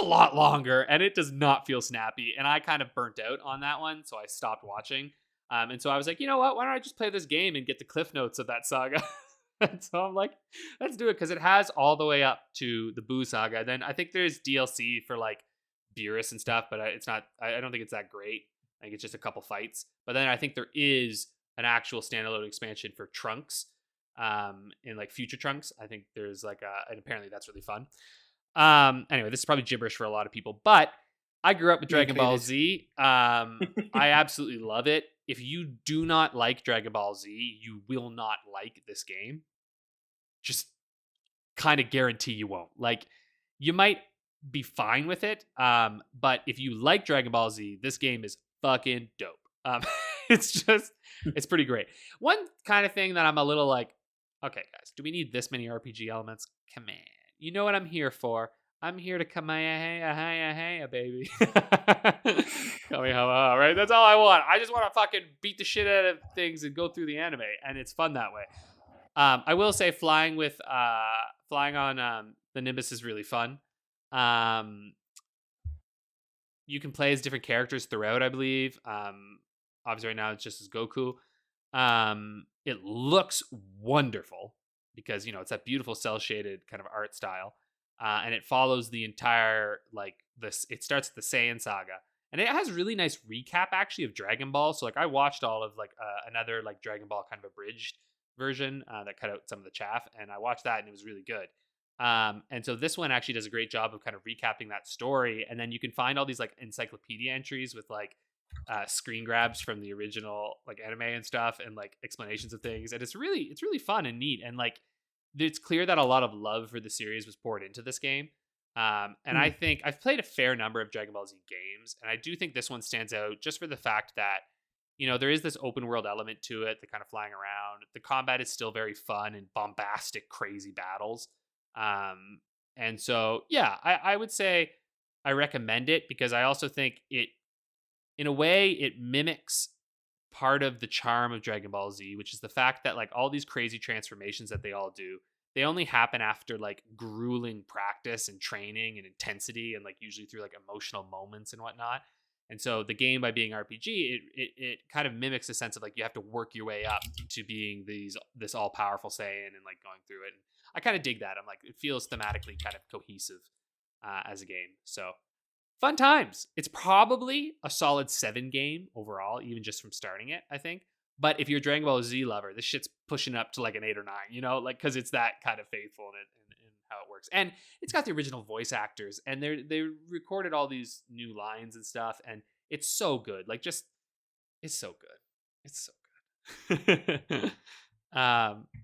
a lot longer and it does not feel snappy. And I kind of burnt out on that one, so I stopped watching. And so I was like, you know what? Why don't I just play this game and get the cliff notes of that saga? And so I'm like, let's do it because it has all the way up to the Buu saga. Then I think there's DLC for like Beerus and stuff, but it's not. I don't think it's that great. I think it's just a couple fights. But then I think there is an actual standalone expansion for Trunks, in like Future Trunks. I think there's like and apparently that's really fun. Anyway, this is probably gibberish for a lot of people, but I grew up with Dragon Ball Z. I absolutely love it. If you do not like Dragon Ball Z, you will not like this game. Just kind of guarantee you won't. Like, you might be fine with it, but if you like Dragon Ball Z, this game is fucking dope. It's pretty great. One kind of thing that I'm a little like, okay, guys, do we need this many RPG elements? Come on. You know what I'm here for. I'm here to Kamehameha, baby. Kamehameha, right? That's all I want. I just want to fucking beat the shit out of things and go through the anime, and it's fun that way. I will say flying on the Nimbus is really fun. You can play as different characters throughout, I believe. Obviously right now it's just as Goku. It looks wonderful because, you know, it's that beautiful cell shaded kind of art style. And it follows the entire, like, it starts at the Saiyan saga. And it has really nice recap actually of Dragon Ball. So like I watched all of like another like Dragon Ball kind of abridged version that cut out some of the chaff, and I watched that and it was really good. And so this one actually does a great job of kind of recapping that story, and then you can find all these like encyclopedia entries with like screen grabs from the original like anime and stuff, and like explanations of things, and it's really fun and neat, and like it's clear that a lot of love for the series was poured into this game. And I think I've played a fair number of Dragon Ball Z games, and I do think this one stands out just for the fact that, you know, there is this open world element to it, the kind of flying around. The combat is still very fun and bombastic, crazy battles. And so, yeah, I would say I recommend it because I also think it, in a way, it mimics part of the charm of Dragon Ball Z, which is the fact that like all these crazy transformations that they all do, they only happen after like grueling practice and training and intensity, and like usually through like emotional moments and whatnot. And so the game, by being RPG, it kind of mimics a sense of like you have to work your way up to being this all powerful Saiyan and like going through it. And I kind of dig that. I'm like, it feels thematically kind of cohesive as a game. So fun times. It's probably a solid 7 game overall, even just from starting it, I think. But if you're a Dragon Ball Z lover, this shit's pushing up to like an 8 or 9, you know, like, because it's that kind of faithful in how it works. And it's got the original voice actors, and they recorded all these new lines and stuff, and it's so good. Like, just, it's so good. It's so good.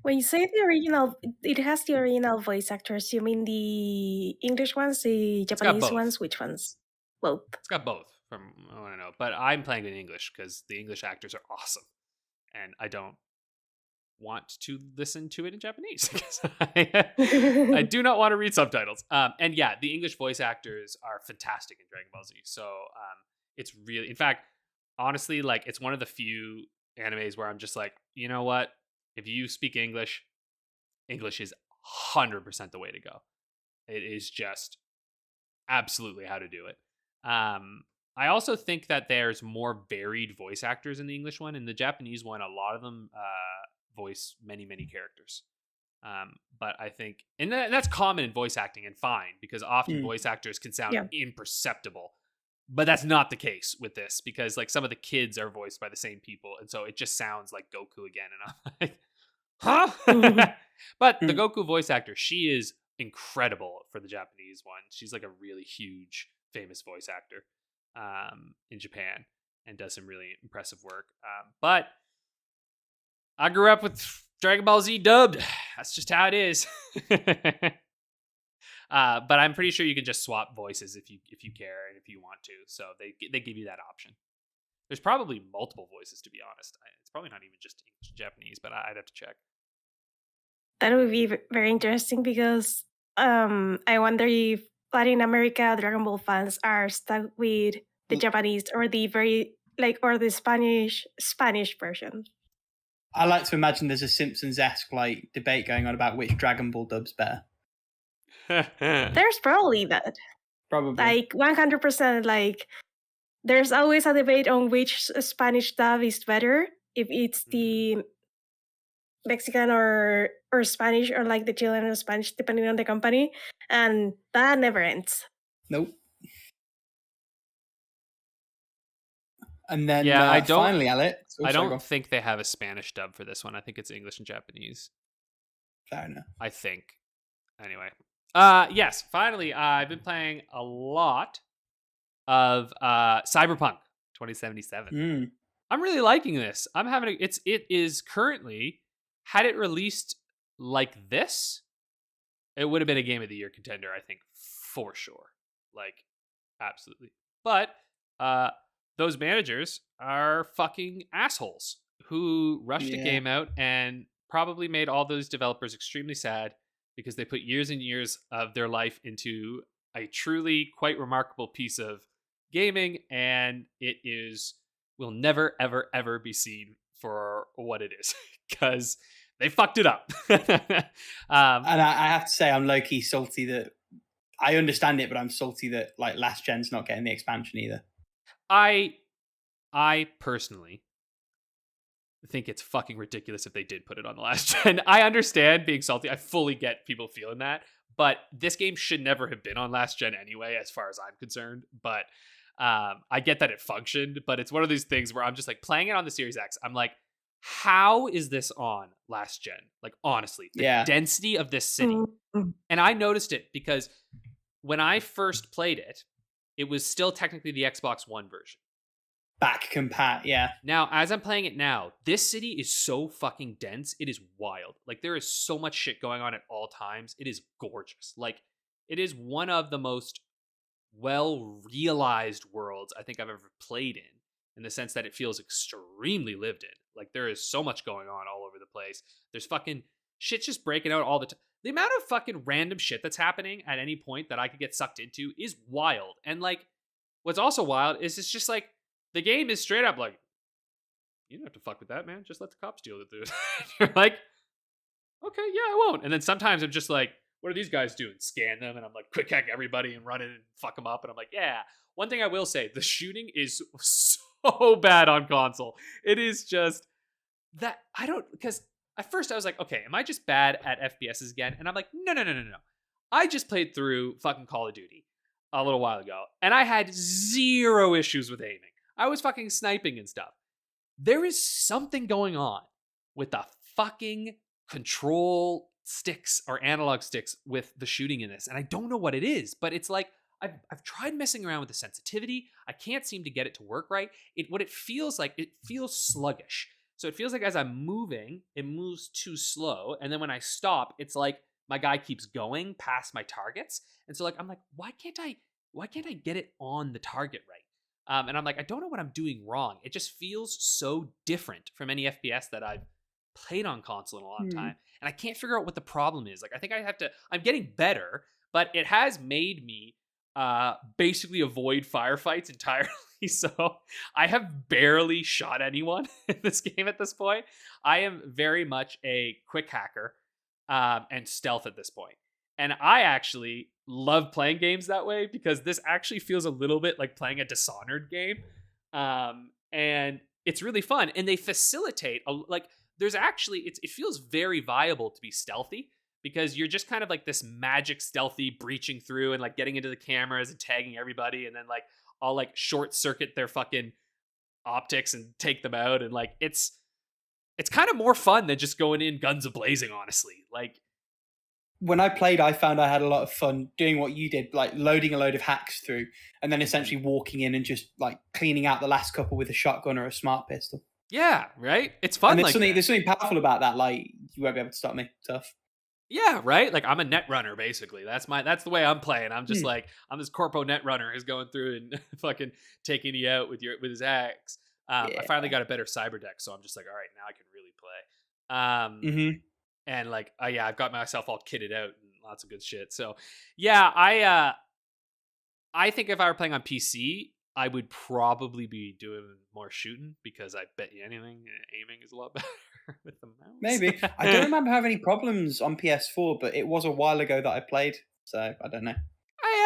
When you say the original, it has the original voice actors. You mean the English ones, the Japanese ones? Which ones? Both. It's got both, from what I know. But I'm playing in English because the English actors are awesome. And I don't want to listen to it in Japanese because I do not want to read subtitles. And yeah, the English voice actors are fantastic in Dragon Ball Z. So it's really, in fact, honestly, like, it's one of the few animes where I'm just like, you know what? If you speak English, English is 100% the way to go. It is just absolutely how to do it. I also think that there's more varied voice actors in the English one. In the Japanese one, a lot of them voice many characters. But I think, and that's common in voice acting and fine, because often voice actors can sound imperceptible. But that's not the case with this, because like some of the kids are voiced by the same people, and so it just sounds like Goku again. And I'm like, huh? But the Goku voice actor, she is incredible for the Japanese one. She's like a really huge, famous voice actor in Japan, and does some really impressive work. But I grew up with Dragon Ball Z dubbed. That's just how it is. But I'm pretty sure you can just swap voices if you care and if you want to. So they give you that option. There's probably multiple voices, to be honest. It's probably not even just English and Japanese, but I'd have to check. That would be very interesting, because I wonder if Latin America Dragon Ball fans are stuck with the Japanese or the or the Spanish version. I like to imagine there's a Simpsons-esque like debate going on about which Dragon Ball dub's better. There's probably that. Probably. Like 100%, like there's always a debate on which Spanish dub is better, if it's the Mexican or Spanish, or like the Chilean or Spanish, depending on the company, and that never ends. Nope. And then Yeah, I don't- finally, Alex. I don't think they have a Spanish dub for this one. I think it's English and Japanese. Fair enough. I think. Anyway. Yes, finally, I've been playing a lot of Cyberpunk 2077. I'm really liking this. I'm having it is currently, had it released like this, it would have been a game of the year contender, I think, for sure. Like, absolutely. But those managers are fucking assholes who rushed a game out and probably made all those developers extremely sad because they put years and years of their life into a truly quite remarkable piece of gaming, and it will never, ever, ever be seen for what it is because they fucked it up. And I have to say, I'm low-key salty that I understand it, but I'm salty that like last gen's not getting the expansion either. I personally think it's fucking ridiculous if they did put it on the last gen. I understand being salty. I fully get people feeling that, but this game should never have been on last gen anyway, as far as I'm concerned. But I get that it functioned, but it's one of these things where I'm just like playing it on the Series X. I'm like, how is this on last gen? Like, honestly, the density of this city. And I noticed it because when I first played it, it was still technically the Xbox One version. Back compat, yeah. Now, as I'm playing it now, this city is so fucking dense. It is wild. Like, there is so much shit going on at all times. It is gorgeous. Like, it is one of the most well-realized worlds I think I've ever played in the sense that it feels extremely lived in. Like, there is so much going on all over the place. There's fucking shit just breaking out all the time. The amount of fucking random shit that's happening at any point that I could get sucked into is wild. And, like, what's also wild is it's just, like, the game is straight up like, you don't have to fuck with that, man. Just let the cops deal with it. You're like, okay, yeah, I won't. And then sometimes I'm just like, what are these guys doing? Scan them, and I'm like, quick hack everybody and run in and fuck them up. And I'm like, yeah. One thing I will say, the shooting is so bad on console. It is just that because at first I was like, okay, am I just bad at FPSs again? And I'm like, no. I just played through fucking Call of Duty a little while ago, and I had zero issues with aiming. I was fucking sniping and stuff. There is something going on with the fucking control sticks or analog sticks with the shooting in this. And I don't know what it is, but it's like, I've tried messing around with the sensitivity. I can't seem to get it to work right. What it feels like, it feels sluggish. So it feels like as I'm moving, it moves too slow. And then when I stop, it's like my guy keeps going past my targets. And so like, I'm like, why can't I get it on the target right? And I'm like, I don't know what I'm doing wrong. It just feels so different from any FPS that I've played on console in a long time. And I can't figure out what the problem is. Like, I think I'm getting better, but it has made me basically avoid firefights entirely. So I have barely shot anyone in this game at this point. I am very much a quick hacker and stealth at this point. And I actually love playing games that way because this actually feels a little bit like playing a Dishonored game. And it's really fun. And they facilitate, there's actually, it feels very viable to be stealthy because you're just kind of like this magic stealthy breaching through and like getting into the cameras and tagging everybody. And then like I'll like short circuit their fucking optics and take them out. And like, it's kind of more fun than just going in guns a-blazing, honestly. Like, when I played, I found I had a lot of fun doing what you did, like loading a load of hacks through and then essentially walking in and just like cleaning out the last couple with a shotgun or a smart pistol. Yeah, right? It's fun. And there's something powerful about that. Like, you won't be able to stop me. Tough. Yeah, right? Like, I'm a net runner, basically. That's the way I'm playing. I'm just like, I'm this corpo net runner who's going through and fucking taking you out with his axe. I finally got a better cyber deck, so I'm just like, all right, now I can really play. And like, I've got myself all kitted out and lots of good shit. So yeah, I think if I were playing on PC, I would probably be doing more shooting because I bet you anything, aiming is a lot better with the mouse. Maybe. I don't remember having any problems on PS4, but it was a while ago that I played, so I don't know.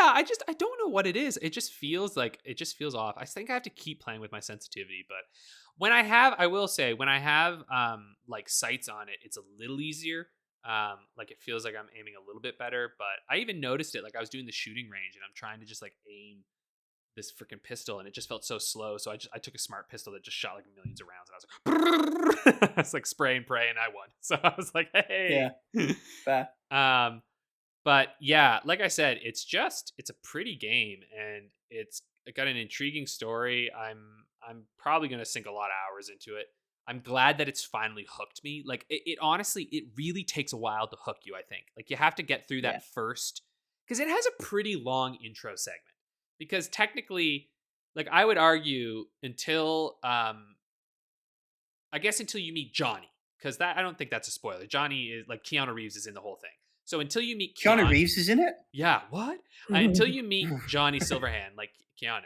I don't know what it is. It just feels off. I think I have to keep playing with my sensitivity, but I will say when I have like sights on it, it's a little easier. Like it feels like I'm aiming a little bit better, but I even noticed it. Like I was doing the shooting range and I'm trying to just like aim this freaking pistol, and it just felt so slow. So I took a smart pistol that just shot like millions of rounds, and I was like, I was like spray and pray, and I won. So I was like, hey, Fair. But yeah, like I said, it's a pretty game, and it's got an intriguing story. I'm probably gonna sink a lot of hours into it. I'm glad that it's finally hooked me. Like it honestly, it really takes a while to hook you. I think like you have to get through that first, because it has a pretty long intro segment. Because technically, like I would argue until I guess until you meet Johnny, because that I don't think that's a spoiler. Johnny is like Keanu Reeves is in the whole thing. So until you meet Keanu Reeves is in it? Yeah, what? Until you meet Johnny Silverhand, like Keanu,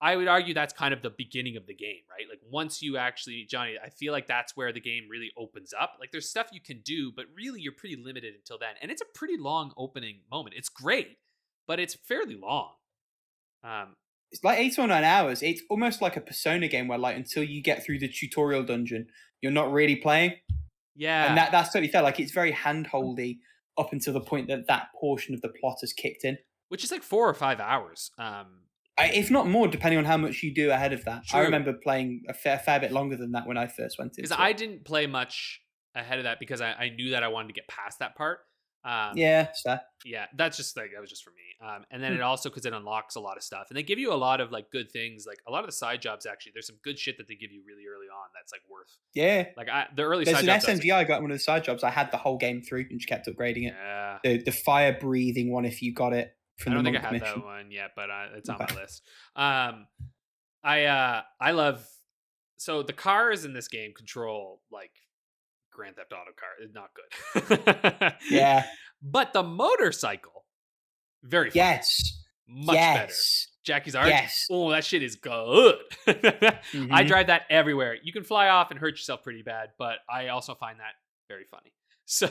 I would argue that's kind of the beginning of the game, right? Like once you actually meet Johnny, I feel like that's where the game really opens up. Like there's stuff you can do, but really you're pretty limited until then. And it's a pretty long opening moment. It's great, but it's fairly long. It's like 8 or 9 hours. It's almost like a Persona game where like until you get through the tutorial dungeon, you're not really playing. Yeah. And that's totally fair. Like it's very handholdy up until the point that portion of the plot has kicked in. Which is like 4 or 5 hours. If not more, depending on how much you do ahead of that. True. I remember playing a fair bit longer than that when I first went into it. Because I didn't play much ahead of that because I knew that I wanted to get past that part. Yeah, fair. Yeah, that's just like that was just for me. And then it also because it unlocks a lot of stuff, and they give you a lot of like good things. Like a lot of the side jobs, actually, there's some good shit that they give you really early on. That's like worth. Yeah, like the early. There's side an jobs, SMG I got one of the side jobs. I had the whole game through and just kept upgrading it. Yeah, the fire breathing one if you got it. From I don't the think I had mission. that one yet, but it's on my list. I love. So the cars in this game control like Grand Theft Auto car. It's not good. Yeah. But the motorcycle, very fun. Yes. Much better. Jackie's Arch. Yes. Oh, that shit is good. I drive that everywhere. You can fly off and hurt yourself pretty bad, but I also find that very funny. So,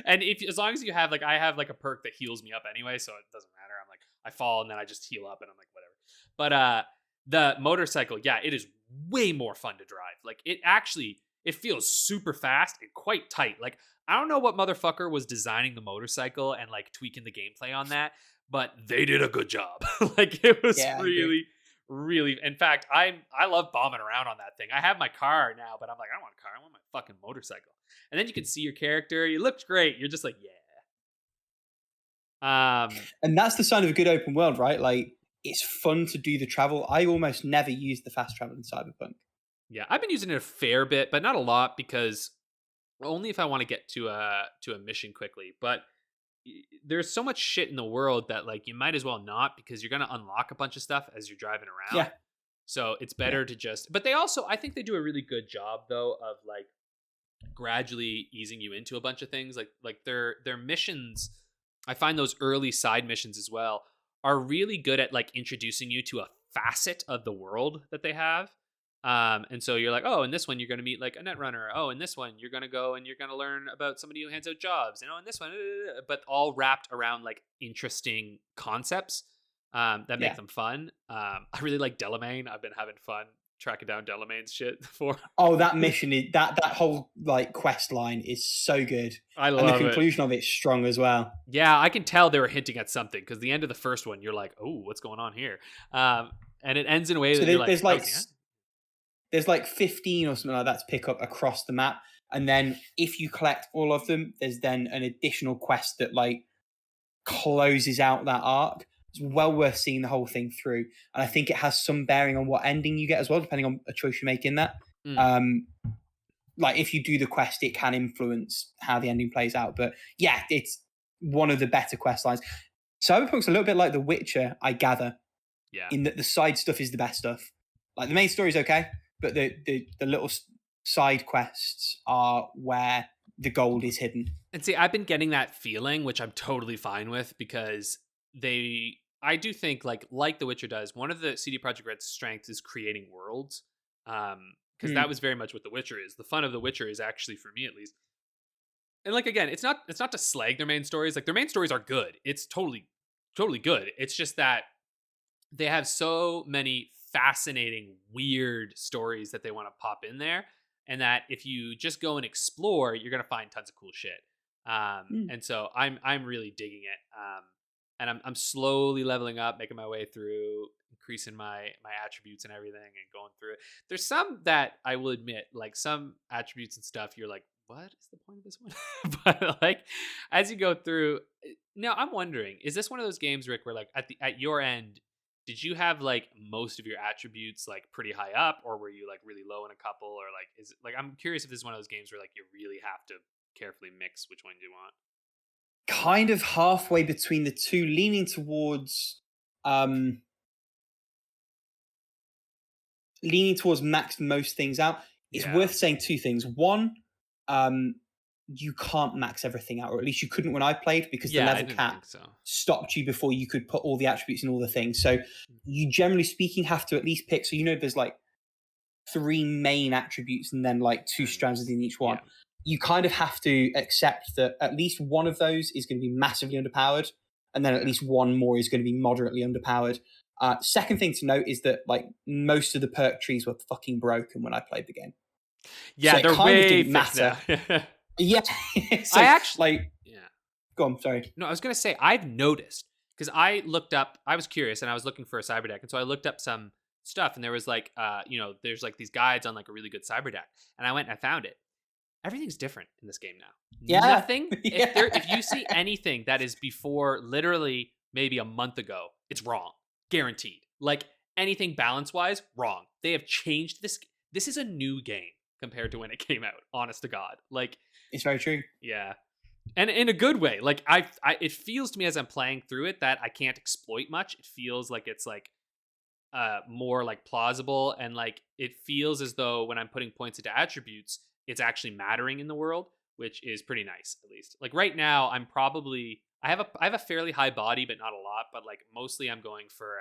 and as long as you have like, I have like a perk that heals me up anyway, so it doesn't matter. I'm like, I fall and then I just heal up and I'm like, whatever. But the motorcycle, yeah, it is way more fun to drive. Like it feels super fast and quite tight. Like I don't know what motherfucker was designing the motorcycle and like tweaking the gameplay on that, but they did a good job. Like it was really. In fact, I love bombing around on that thing. I have my car now, but I'm like, I don't want a car. I want my fucking motorcycle. And then you can see your character. You look great. You're just like, yeah. And that's the sign of a good open world, right? Like it's fun to do the travel. I almost never use the fast travel in Cyberpunk. Yeah, I've been using it a fair bit, but not a lot because only if I want to get to a mission quickly. But there's so much shit in the world that like you might as well not, because you're going to unlock a bunch of stuff as you're driving around. Yeah. So it's better to just, but they also, I think they do a really good job though of like gradually easing you into a bunch of things. Like their missions, I find those early side missions as well are really good at like introducing you to a facet of the world that they have. And so you're like, oh, in this one, you're going to meet like a netrunner. Oh, in this one, you're going to go and you're going to learn about somebody who hands out jobs. In this one, but all wrapped around like interesting concepts, that make them fun. I really like Delamain. I've been having fun tracking down Delamain's shit for. Oh, that mission is that whole like quest line is so good. I love it. And the conclusion of it's strong as well. Yeah, I can tell they were hinting at something because the end of the first one, you're like, oh, what's going on here? And it ends in a way that you're like, there's like 15 or something like that to pick up across the map. And then if you collect all of them, there's then an additional quest that like closes out that arc. It's well worth seeing the whole thing through. And I think it has some bearing on what ending you get as well, depending on a choice you make in that. Like if you do the quest, it can influence how the ending plays out. But yeah, it's one of the better quest lines. Cyberpunk's a little bit like The Witcher, I gather. Yeah. In that the side stuff is the best stuff. Like the main story's okay, but the little side quests are where the gold is hidden. And see, I've been getting that feeling, which I'm totally fine with, because I do think like The Witcher does, one of the CD Projekt Red's strengths is creating worlds. Because that was very much what The Witcher is. The fun of The Witcher is actually, for me at least. And like, again, it's not to slag their main stories. Like their main stories are good. It's totally good. It's just that they have so many fascinating, weird stories that they want to pop in there, and that if you just go and explore, you're gonna find tons of cool shit. And so I'm really digging it. and I'm slowly leveling up, making my way through, increasing my attributes and everything, and going through it. There's some that I will admit, like some attributes and stuff, you're like, what is the point of this one? But like as you go through, now I'm wondering, is this one of those games, Rick, where like at your end, did you have like most of your attributes like pretty high up, or were you like really low in a couple, or like is it like, I'm curious if this is one of those games where like you really have to carefully mix which one you want. Kind of halfway between the two, leaning towards max most things out. It's worth saying two things. One, you can't max everything out, or at least you couldn't when I played, because the level cap stopped you before you could put all the attributes in all the things. So you, generally speaking, have to at least pick. So there's like 3 main attributes and then like 2 strands within each one. Yeah. You kind of have to accept that at least one of those is going to be massively underpowered, and then at least one more is going to be moderately underpowered. Second thing to note is that like most of the perk trees were fucking broken when I played the game. Yeah, so they're way didn't matter. Yeah. So, I actually like, yeah. Go on, sorry. No, I was gonna say I've noticed, because I looked up, I was curious and I was looking for a cyber deck, and so I looked up some stuff, and there was like there's like these guides on like a really good cyber deck, and I went and I found it. Everything's different in this game now. Yeah. Nothing. Yeah. If you see anything that is before literally maybe a month ago, it's wrong. Guaranteed. Like anything balance wise, wrong. They have changed this. This is a new game compared to when it came out. Honest to God. Like, it's very true. Yeah. And in a good way. Like I it feels to me as I'm playing through it that I can't exploit much. It feels like it's like more like plausible, and like it feels as though when I'm putting points into attributes, it's actually mattering in the world, which is pretty nice, at least. Like right now, I have a fairly high body, but not a lot. But like mostly, I'm going for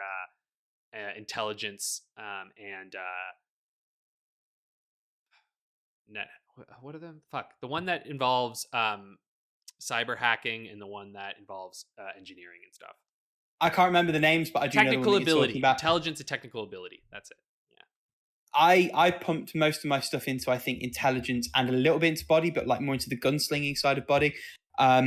intelligence and what are them? Fuck, the one that involves cyber hacking and the one that involves engineering and stuff. I can't remember the names, but I do know the one technical that you're ability, talking about. Intelligence and technical ability. That's it. I pumped most of my stuff into, I think, intelligence and a little bit into body, but like more into the gunslinging side of body. At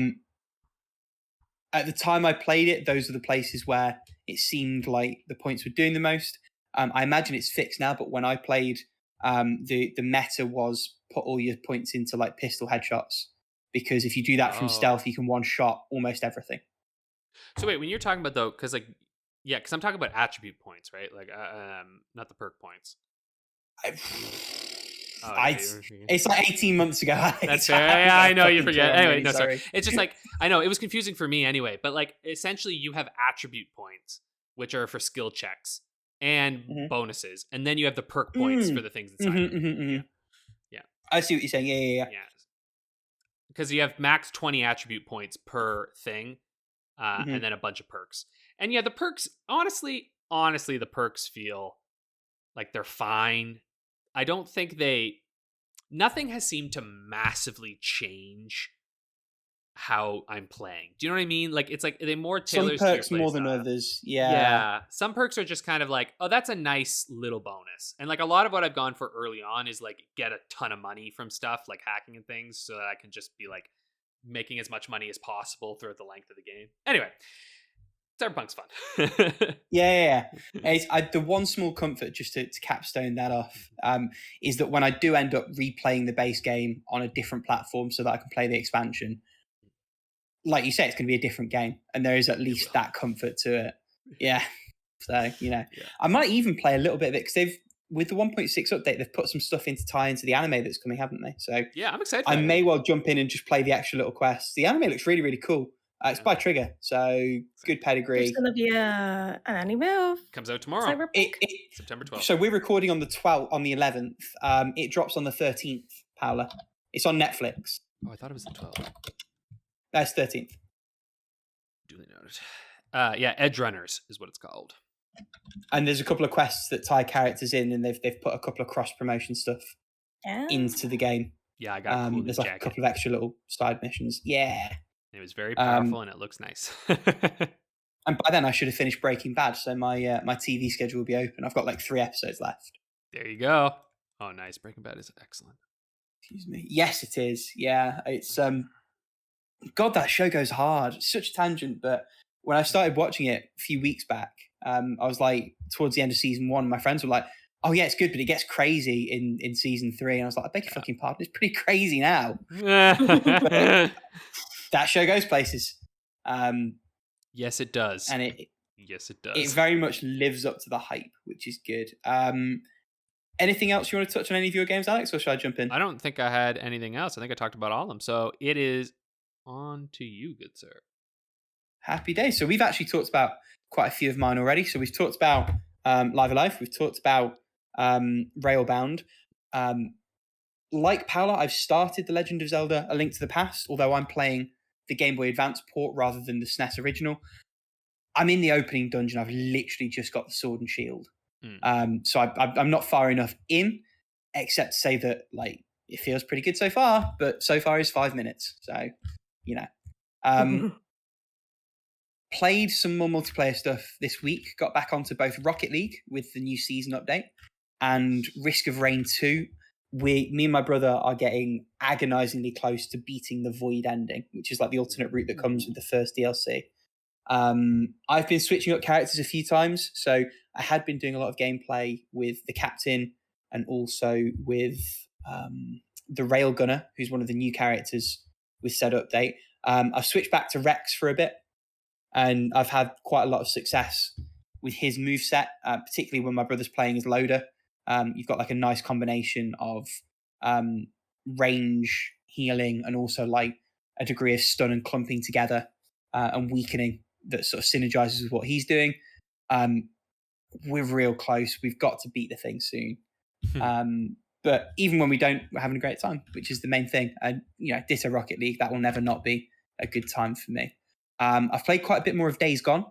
the time I played it, those are the places where it seemed like the points were doing the most. I imagine it's fixed now, but when I played, the meta was put all your points into like pistol headshots, because if you do that from stealth, you can one-shot almost everything. So wait, when you're talking about though, because I'm talking about attribute points, right? Like, not the perk points. It's like 18 months ago. That's fair. Yeah, I know, you forget. Anyway, really, no, sorry. sorry. It's just like, I know it was confusing for me anyway, but like essentially you have attribute points, which are for skill checks and bonuses, and then you have the perk points for the things inside. Yeah. I see what you're saying. Yeah. Because you have max 20 attribute points per thing, and then a bunch of perks. And yeah, the perks, honestly, the perks feel like they're fine. I don't think nothing has seemed to massively change how I'm playing. Do you know what I mean? Like, it's like they more tailor some perks more than others. Yeah. Some perks are just kind of like, oh, that's a nice little bonus. And like a lot of what I've gone for early on is like get a ton of money from stuff like hacking and things, so that I can just be like making as much money as possible throughout the length of the game. Anyway, Cyberpunk's fun. Yeah. The one small comfort, just to capstone that off, is that when I do end up replaying the base game on a different platform so that I can play the expansion, like you say, it's going to be a different game, and there is at least that comfort to it. Yeah. So, I might even play a little bit of it, because with the 1.6 update, they've put some stuff in to tie into the anime that's coming, haven't they? So yeah, I'm excited. I may well jump in and just play the extra little quests. The anime looks really, really cool. It's by Trigger, so good pedigree. There's going to be an anime of comes out tomorrow. Cyberpunk? September 12th. So we're recording on the 12th, on the 11th. It drops on the 13th, Paula. It's on Netflix. Oh, I thought it was the 12th. That's 13th. Duly noted. Yeah, Edge Runners is what it's called. And there's a couple of quests that tie characters in, and they've put a couple of cross-promotion stuff into the game. Yeah, I got a cool there's like a couple of extra little side missions. Yeah. It was very powerful, and it looks nice. And by then I should have finished Breaking Bad, so my TV schedule will be open. I've got like 3 episodes left. There you go. Oh, nice. Breaking Bad is excellent. Excuse me. Yes, it is. Yeah, it's God, that show goes hard. It's such a tangent, but when I started watching it a few weeks back, I was like towards the end of season 1, my friends were like, oh yeah, it's good, but it gets crazy in season 3. And I was like, I beg your fucking pardon, it's pretty crazy now. But that show goes places. Yes, it does. And it very much lives up to the hype, which is good. Anything else you want to touch on any of your games, Alex, or should I jump in? I don't think I had anything else. I think I talked about all of them. So it is on to you, good sir. Happy days. So we've actually talked about quite a few of mine already. So we've talked about Live Alive. We've talked about Railbound. Like Paula, I've started The Legend of Zelda: A Link to the Past, although I'm playing the Game Boy Advance port rather than the SNES original. I'm in the opening dungeon. I've literally just got the sword and shield. So I'm not far enough in, except to say that like it feels pretty good so far, but so far is 5 minutes. So, you know. Played some more multiplayer stuff this week. Got back onto both Rocket League with the new season update and Risk of Rain 2. Me and my brother are getting agonizingly close to beating the Void ending, which is like the alternate route that comes with the first DLC. I've been switching up characters a few times, so I had been doing a lot of gameplay with the captain and also with the railgunner, who's one of the new characters with said update. I've switched back to Rex for a bit, and I've had quite a lot of success with his moveset, particularly when my brother's playing as Loader. You've got like a nice combination of range, healing, and also like a degree of stun and clumping together and weakening that sort of synergizes with what he's doing. We're real close. We've got to beat the thing soon. But even when we don't, we're having a great time, which is the main thing. And, you know, ditto Rocket League, that will never not be a good time for me. I've played quite a bit more of Days Gone.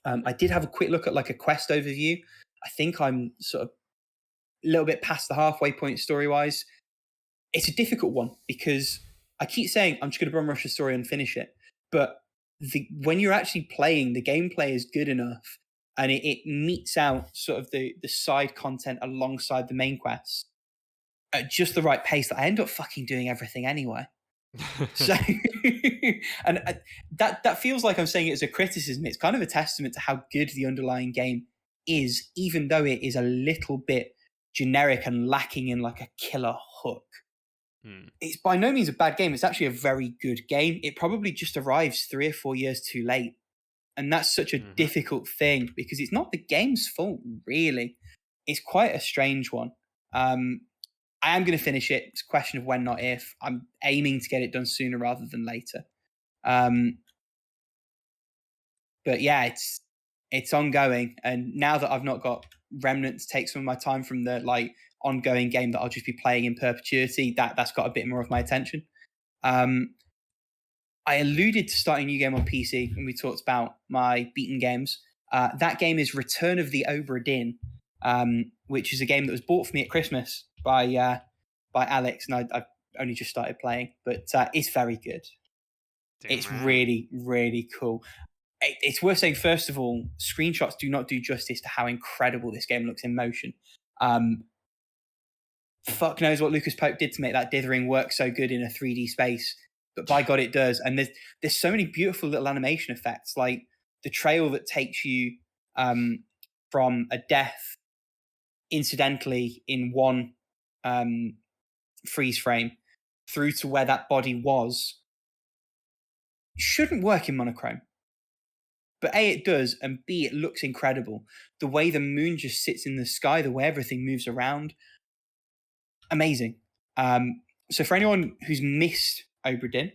I did have a quick look at like a quest overview. I think I'm sort of a little bit past the halfway point story-wise. It's a difficult one because I keep saying I'm just going to bum rush the story and finish it. But when you're actually playing, the gameplay is good enough and it meets out sort of the side content alongside the main quest at just the right pace that I end up fucking doing everything anyway. So and that feels like I'm saying it as a criticism. It's kind of a testament to how good the underlying game is, even though it is a little bit generic and lacking in like a killer hook. It's by no means a bad game. It's actually a very good game. It probably just arrives 3 or 4 years too late, and that's such a difficult thing because it's not the game's fault, really. It's quite a strange one. I am going to finish it. It's a question of when, not if. I'm aiming to get it done sooner rather than later. But yeah, it's ongoing. And now that I've not got Remnant to take some of my time from the like ongoing game that I'll just be playing in perpetuity, that's got a bit more of my attention. I alluded to starting a new game on PC when we talked about my beaten games. That game is Return of the Obra Dinn, which is a game that was bought for me at Christmas by Alex, and I've only just started playing, but it's very good. It's really, really cool. It's worth saying, first of all, screenshots do not do justice to how incredible this game looks in motion. Fuck knows what Lucas Pope did to make that dithering work so good in a 3D space, but by God, it does. And there's so many beautiful little animation effects, like the trail that takes you from a death incidentally in one freeze frame through to where that body was shouldn't work in monochrome. But A, it does, and B, it looks incredible. The way the moon just sits in the sky, the way everything moves around, amazing. So for anyone who's missed Obra Dinn,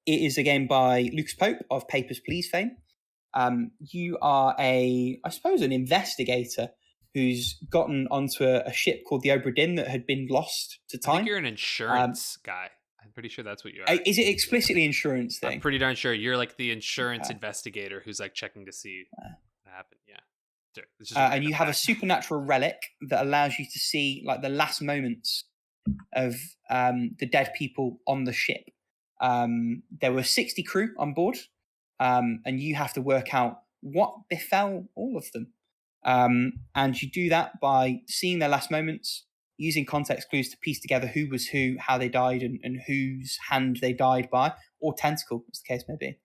it is a game by Lucas Pope of Papers, Please fame. You are I suppose, an investigator who's gotten onto a ship called the Obra Dinn that had been lost to time. I think you're an insurance guy. I'm pretty sure that's what you are. Is it explicitly insurance thing? I'm pretty darn sure you're like the insurance investigator who's like checking to see what happened. Yeah. And you have a supernatural relic that allows you to see like the last moments of the dead people on the ship. There were 60 crew on board, and you have to work out what befell all of them. And you do that by seeing their last moments, using context clues to piece together who was who, how they died, and whose hand they died by, or tentacle, as the case may be.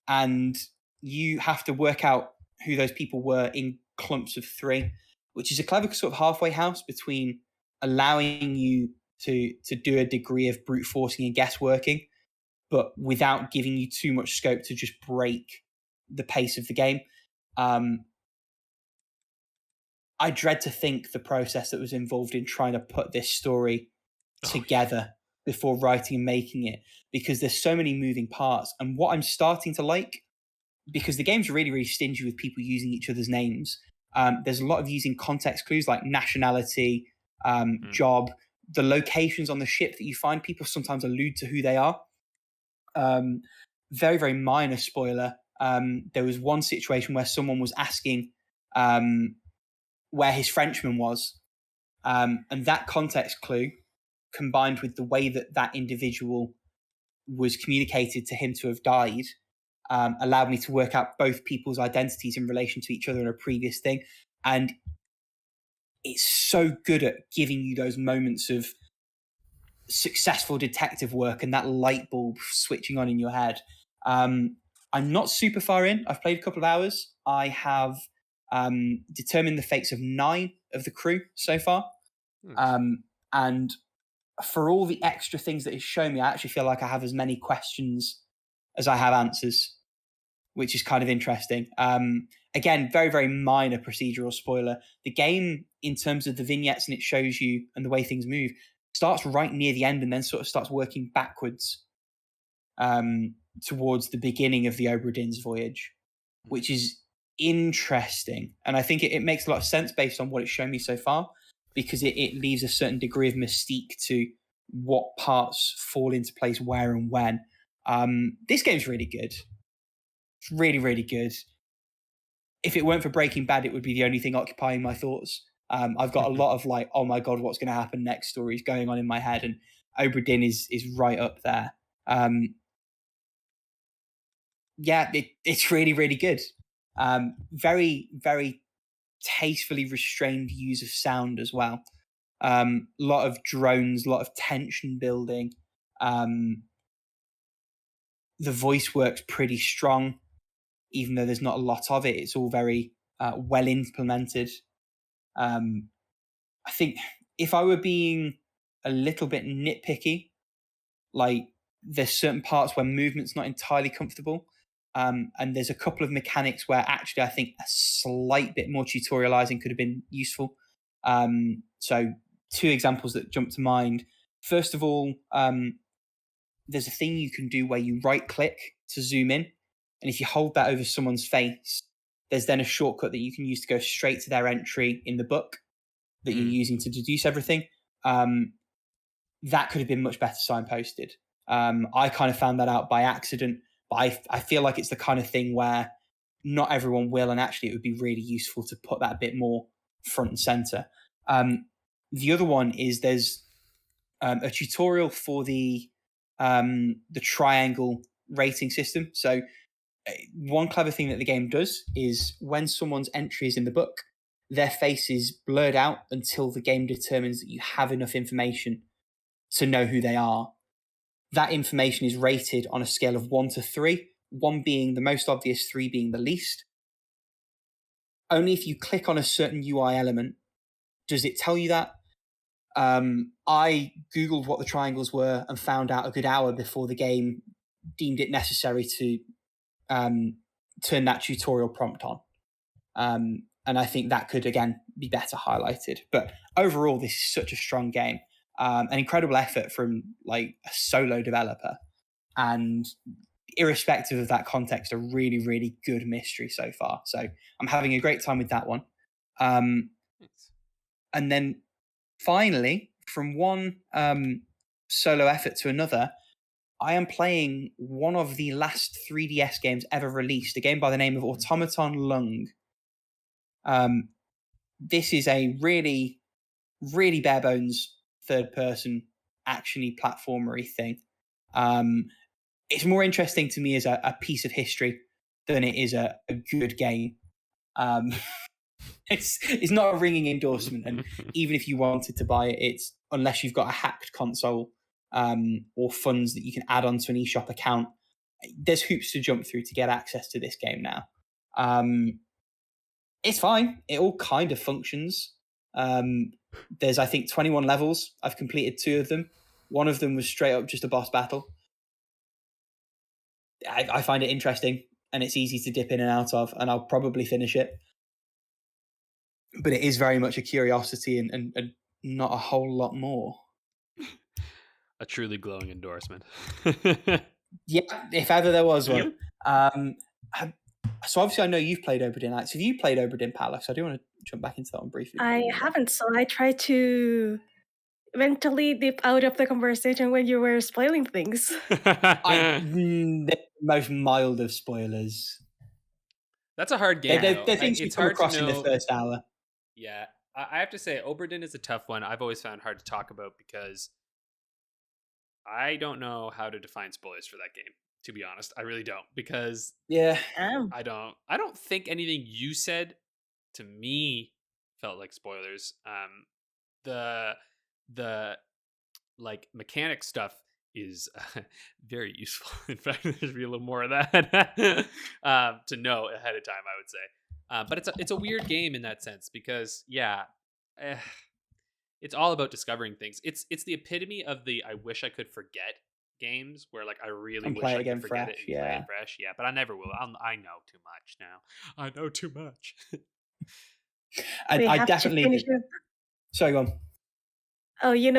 and you have to work out who those people were in clumps of 3, which is a clever sort of halfway house between allowing you to do a degree of brute forcing and guessworking, but without giving you too much scope to just break the pace of the game. I dread to think the process that was involved in trying to put this story together before writing and making it, because there's so many moving parts. And what I'm starting to like, because the game's really, really stingy with people using each other's names, there's a lot of using context clues like nationality, job, the locations on the ship that you find. People sometimes allude to who they are. Very, very minor spoiler. There was one situation where someone was asking where his Frenchman was, and that context clue, combined with the way that that individual was communicated to him to have died, allowed me to work out both people's identities in relation to each other in a previous thing. And it's so good at giving you those moments of successful detective work and that light bulb switching on in your head. I'm not super far in. I've played a couple of hours. I have determined the fates of 9 of the crew so far. And for all the extra things that it's shown me, I actually feel like I have as many questions as I have answers, which is kind of interesting. Again, very, very minor procedural spoiler. The game, in terms of the vignettes and it shows you and the way things move, starts right near the end and then sort of starts working backwards towards the beginning of the Obra Dinn's voyage, which is interesting. And I think it makes a lot of sense based on what it's shown me so far, because it leaves a certain degree of mystique to what parts fall into place where and when. This game's really good. It's really, really good. If it weren't for Breaking Bad, it would be the only thing occupying my thoughts. I've got a lot of like, oh my God, what's going to happen next stories going on in my head. And Obra Dinn is right up there. Yeah, it's really, really good. Very, very tastefully restrained use of sound as well. A lot of drones, a lot of tension building. The voice works pretty strong, even though there's not a lot of it. It's all very well implemented. I think if I were being a little bit nitpicky, like there's certain parts where movement's not entirely comfortable. And there's a couple of mechanics where actually I think a slight bit more tutorializing could have been useful. So 2 examples that jump to mind. First of all, there's a thing you can do where you right click to zoom in. And if you hold that over someone's face, there's then a shortcut that you can use to go straight to their entry in the book that you're using to deduce everything. That could have been much better signposted. I kind of found that out by accident, but I feel like it's the kind of thing where not everyone will, and actually it would be really useful to put that a bit more front and center. The other one is there's a tutorial for the triangle rating system. So one clever thing that the game does is when someone's entry is in the book, their face is blurred out until the game determines that you have enough information to know who they are. That information is rated on a scale of 1 to 3, 1 being the most obvious, 3 being the least. Only if you click on a certain UI element does it tell you that. I Googled what the triangles were and found out a good hour before the game deemed it necessary to turn that tutorial prompt on. And I think that could, again, be better highlighted. But overall, this is such a strong game. An incredible effort from like a solo developer. And irrespective of that context, a really, really good mystery so far. So I'm having a great time with that one. And then finally, from one solo effort to another, I am playing one of the last 3DS games ever released, a game by the name of Automaton Lung. This is a really, really bare bones third-person actiony platformery thing. It's more interesting to me as a piece of history than it is a good game. It's not a ringing endorsement, and even if you wanted to buy it, it's unless you've got a hacked console or funds that you can add onto an eShop account, there's hoops to jump through to get access to this game now. It's fine. It all kind of functions. There's, I think, 21 levels. I've completed 2 of them. One of them was straight up just a boss battle. I find it interesting, and it's easy to dip in and out of, and I'll probably finish it. But it is very much a curiosity and not a whole lot more. A truly glowing endorsement. Yeah, if ever there was one. Yep. So obviously I know you've played Obra Dinn. Have you played Obra Dinn, Paula? So I do want to jump back into that one briefly. I haven't, so I try to mentally dip out of the conversation when you were spoiling things. The most mild of spoilers. That's a hard game. They're things you come across in the first hour. Yeah, I have to say, Obra Dinn is a tough one. I've always found hard to talk about because I don't know how to define spoilers for that game. To be honest, I really don't, because I don't think anything you said to me felt like spoilers. The like mechanic stuff is very useful. In fact, there should be a little more of that to know ahead of time, I would say. But it's a weird game in that sense because it's all about discovering things. It's the epitome of the I wish I could forget games where like I really wish I could forget it and play it fresh. Yeah, but I never will. I know too much now. I know too much. I definitely. Sorry, go on. Oh, he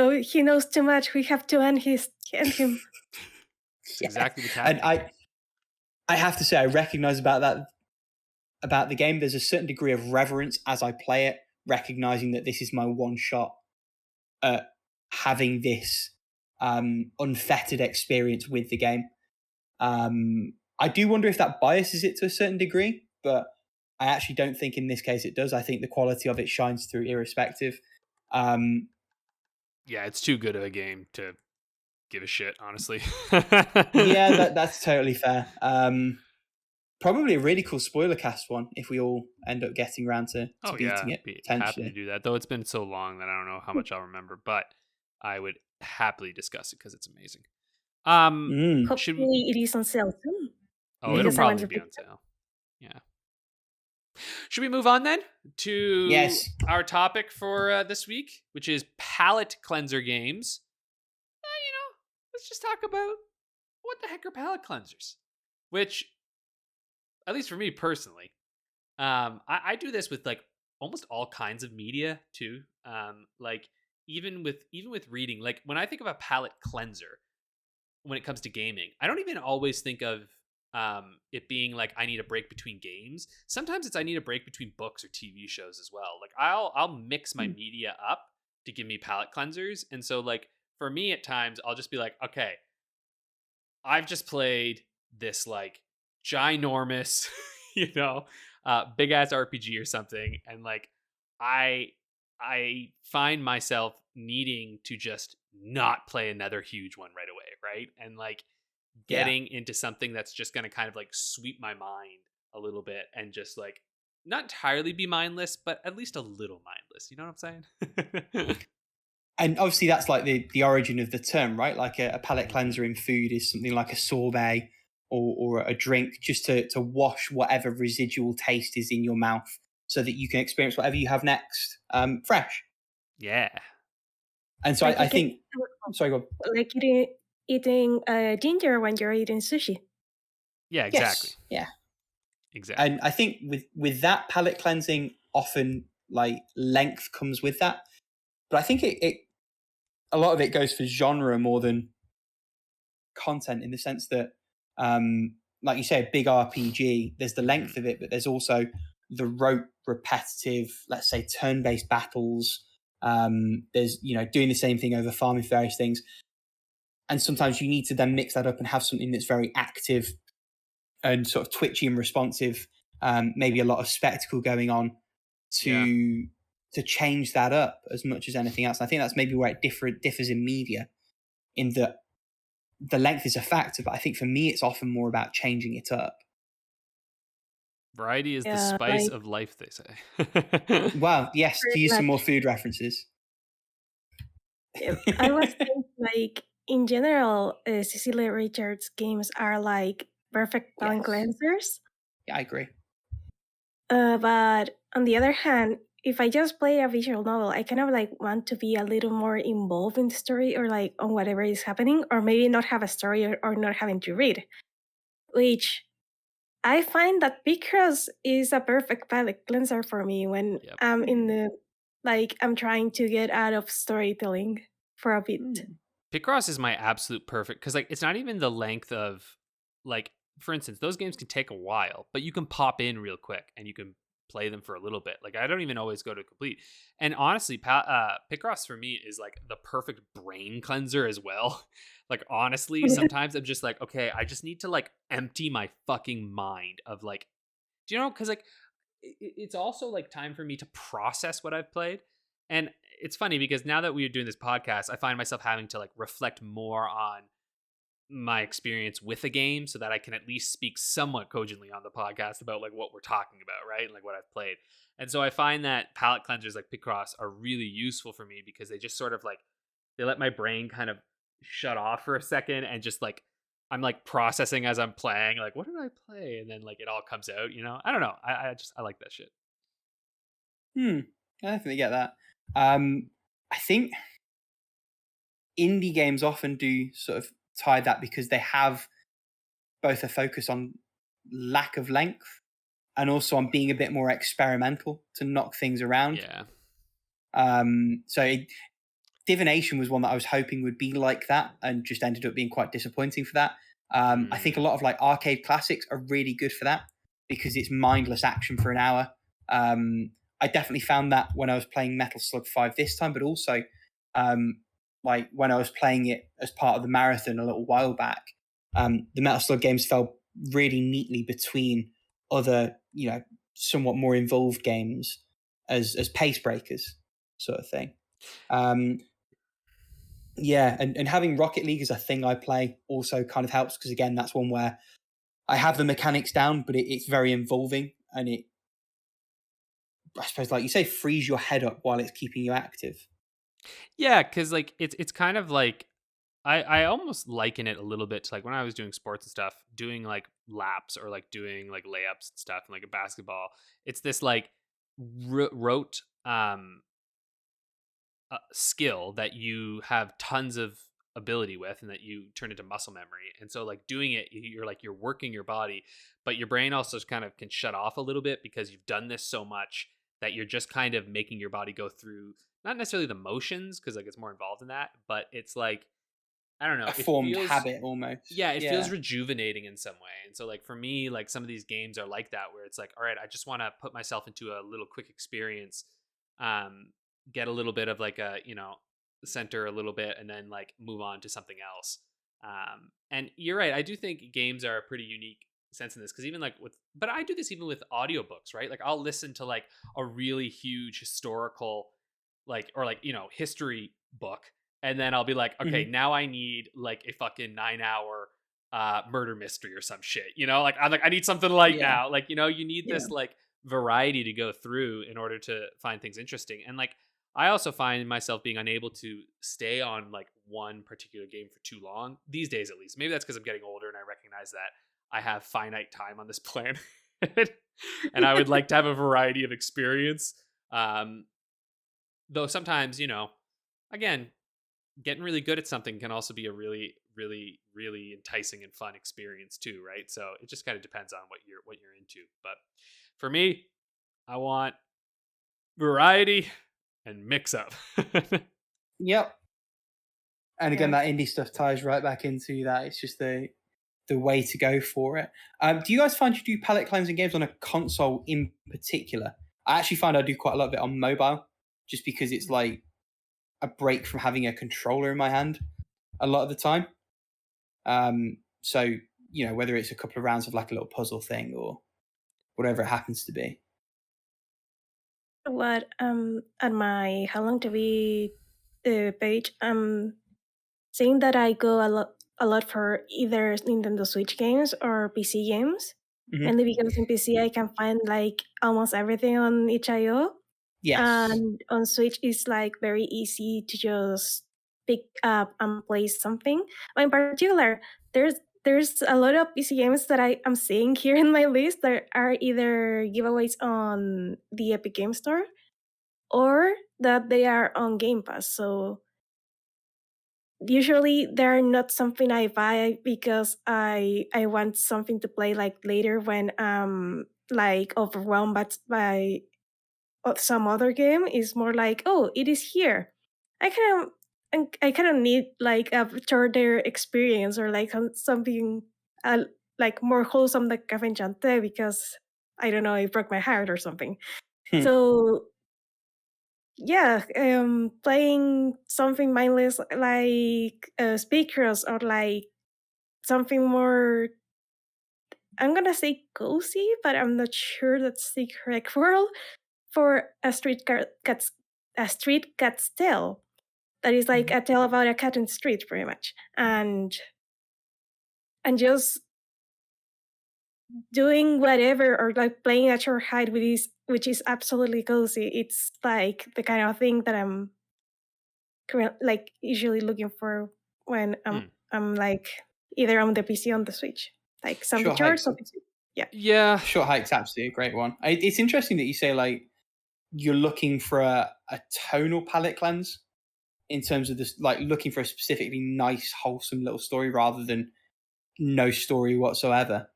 knows too much. We have to end him. That's exactly what's happening. And I have to say, I recognize about the game. There's a certain degree of reverence as I play it, recognizing that this is my one shot at having this unfettered experience with the game. I do wonder if that biases it to a certain degree, but I actually don't think in this case it does. I think the quality of it shines through irrespective. Yeah, it's too good of a game to give a shit, honestly. Yeah, that's totally fair. Probably a really cool spoiler cast one if we all end up getting around to beating it. Happy to do that, though it's been so long that I don't know how much I'll remember, but I would happily discuss it because it's amazing. Hopefully it is on sale soon. Oh, it'll probably be on sale. Yeah. Should we move on then to our topic for this week, which is palate cleanser games? Let's just talk about what the heck are palate cleansers, which, at least for me personally, I do this with like almost all kinds of media too. Like even with reading, like when I think of a palate cleanser when it comes to gaming, I don't even always think of it being like I need a break between games. Sometimes it's I need a break between books or TV shows as well. Like I'll mix my media up to give me palate cleansers. And so like for me at times I'll just be like, okay, I've just played this like ginormous, big ass RPG or something, and like I find myself needing to just not play another huge one right away, right? And like getting into something that's just going to kind of like sweep my mind a little bit and just like not entirely be mindless, but at least a little mindless. You know what I'm saying? And obviously that's like the origin of the term, right? Like a palate cleanser in food is something like a sorbet or a drink, just to wash whatever residual taste is in your mouth so that you can experience whatever you have next fresh. Yeah. And so I think... Sorry, go on. Like eating ginger when you're eating sushi. Yeah, exactly. Yes, yeah. Exactly. And I think with that palate cleansing, often like length comes with that. But I think it a lot of it goes for genre more than content, in the sense that, like you say, a big RPG, there's the length of it, but there's also the rote, repetitive, let's say, turn-based battles. There's, doing the same thing over farming various things. And sometimes you need to then mix that up and have something that's very active and sort of twitchy and responsive, maybe a lot of spectacle going on to change that up as much as anything else. And I think that's maybe where it differs in media, in that the length is a factor, but I think for me it's often more about changing it up. Variety is the spice of life, they say. Wow, yes, to use some more food references. I was thinking, like, in general, Cecilia Richards' games are like perfect palate Yes. cleansers. Yeah, I agree. But on the other hand, if I just play a visual novel, I kind of like want to be a little more involved in the story or like on whatever is happening, or maybe not have a story or not having to read. Which I find that Picross is a perfect palate cleanser for me when Yep. I'm in the I'm trying to get out of storytelling for a bit. Picross is my absolute perfect because like it's not even the length of like, for instance, those games can take a while, but you can pop in real quick and you can play them for a little bit. Like I don't even always go to complete. And honestly, Picross for me is like the perfect brain cleanser as well. Like honestly, sometimes I'm just like, okay, I just need to like empty my fucking mind of like, do you know? Because like it's also like time for me to process what I've played. And it's funny because now that we are doing this podcast, I find myself having to like reflect more on my experience with a game so that I can at least speak somewhat cogently on the podcast about like what we're talking about, right? And like what I've played. And so I find that palette cleansers like Picross are really useful for me because they just sort of like they let my brain kind of shut off for a second and just like I'm like processing as I'm playing, like what did I play? And then like it all comes out, you know? I don't know. I like that shit. I definitely get that. I think indie games often do sort of tie that because they have both a focus on lack of length and also on being a bit more experimental to knock things around. Yeah. Divination was one that I was hoping would be like that and just ended up being quite disappointing for that. I think a lot of like arcade classics are really good for that because it's mindless action for an hour. I definitely found that when I was playing Metal Slug 5 this time, but also like when I was playing it as part of the marathon a little while back, the Metal Slug games fell really neatly between other, you know, somewhat more involved games as pace breakers sort of thing. Yeah, and having Rocket League as a thing I play also kind of helps because again, that's one where I have the mechanics down, but it's very involving and it, I suppose, like you say, frees your head up while it's keeping you active. Yeah, because like it's kind of like I almost liken it a little bit to like when I was doing sports and stuff, doing like laps or like doing like layups and stuff, and like a basketball. It's this like rote skill that you have tons of ability with and that you turn into muscle memory. And so like doing it, you're working your body, but your brain also kind of can shut off a little bit because you've done this so much that you're just kind of making your body go through not necessarily the motions because like it's more involved in that, but it's like I don't know, A formed habit almost. yeah, it feels rejuvenating in some way. And so like for me, like some of these games are like that where it's like, all right, I just want to put myself into a little quick experience, get a little bit of like a, you know, center a little bit and then like move on to something else. And you're right, I do think games are a pretty unique sense in this because even like but I do this even with audiobooks, right? Like I'll listen to like a really huge historical like or like, you know, history book and then I'll be like, okay, now I need like a fucking 9-hour murder mystery or some shit, you know? Like I'm like I need something light now. Like, you know, you need this like variety to go through in order to find things interesting. And like I also find myself being unable to stay on like one particular game for too long these days, at least. Maybe that's because I'm getting older and I recognize that I have finite time on this planet and I would like to have a variety of experience. Though sometimes, you know, again, getting really good at something can also be a really, really, really enticing and fun experience too, right? So it just kind of depends on what you're into. But for me, I want variety and mix up. Yep. And again, that indie stuff ties right back into that. It's just the way to go for it. Do you guys find you do palette cleansing games on a console in particular? I actually find I do quite a lot of it on mobile, just because it's like a break from having a controller in my hand a lot of the time. So, you know, whether it's a couple of rounds of like a little puzzle thing or whatever it happens to be. What at my How Long to Be page, saying that I go a lot for either Nintendo Switch games or PC games. Mainly because in PC I can find like almost everything on itch.io. Yes. And on Switch it's like very easy to just pick up and play something. But in particular, there's there's a lot of PC games that I'm seeing here in my list that are either giveaways on the Epic Game Store or that they are on Game Pass. So usually they're not something I buy because I want something to play like later when I'm like overwhelmed by some other game. Is more like, oh, it is here. I kind of need like a shorter experience or like something like more wholesome than Café Enchanté because I don't know, it broke my heart or something. So yeah, playing something mindless like Speakers or like something more, I'm gonna say cozy, but I'm not sure that's the correct word for a street cat's tale. That is like a tale about a cat in the street, pretty much, and just doing whatever or like playing at your height, which is absolutely cozy. It's like the kind of thing that I'm like usually looking for when I'm like either on the PC or on the Switch, like something short, something. Yeah, Short Hike's absolutely a great one. It's interesting that you say like you're looking for a tonal palette cleanse in terms of this, like looking for a specifically nice, wholesome little story rather than no story whatsoever.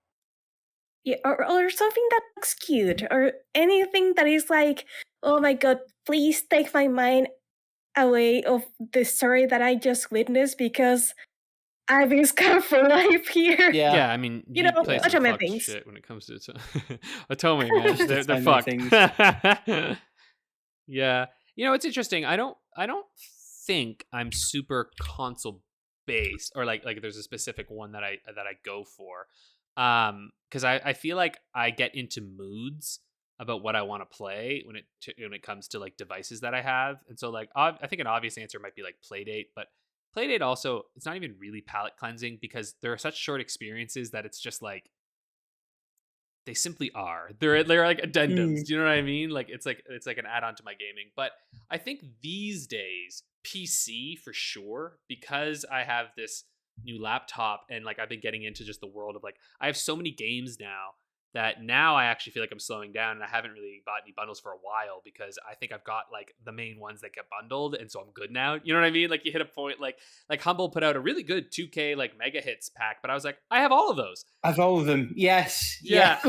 Yeah, or something that looks cute, or anything that is like, oh my god, please take my mind away of the story that I just witnessed because I've been scarred for life here. Yeah. I mean, you know, play some Otome fucked things. shit when it comes to Otome, man. They're fucked. Yeah, you know, it's interesting. I don't think I'm super console based or like there's a specific one that I go for. Because I feel like I get into moods about what I want to play when it comes to like devices that I have. And so like I think an obvious answer might be like Playdate, but Playdate also, it's not even really palette cleansing because there are such short experiences that it's just like they simply are. They're like addendums. Do you know what I mean? Like it's like an add-on to my gaming. But I think these days PC for sure, because I have this new laptop and like I've been getting into just the world of like I have so many games now that now I actually feel like I'm slowing down and I haven't really bought any bundles for a while because I think I've got like the main ones that get bundled and so I'm good now. You know what I mean? Like you hit a point like Humble put out a really good 2K like mega hits pack, but I was like, I have all of those. I have all of them. Yes. Yeah.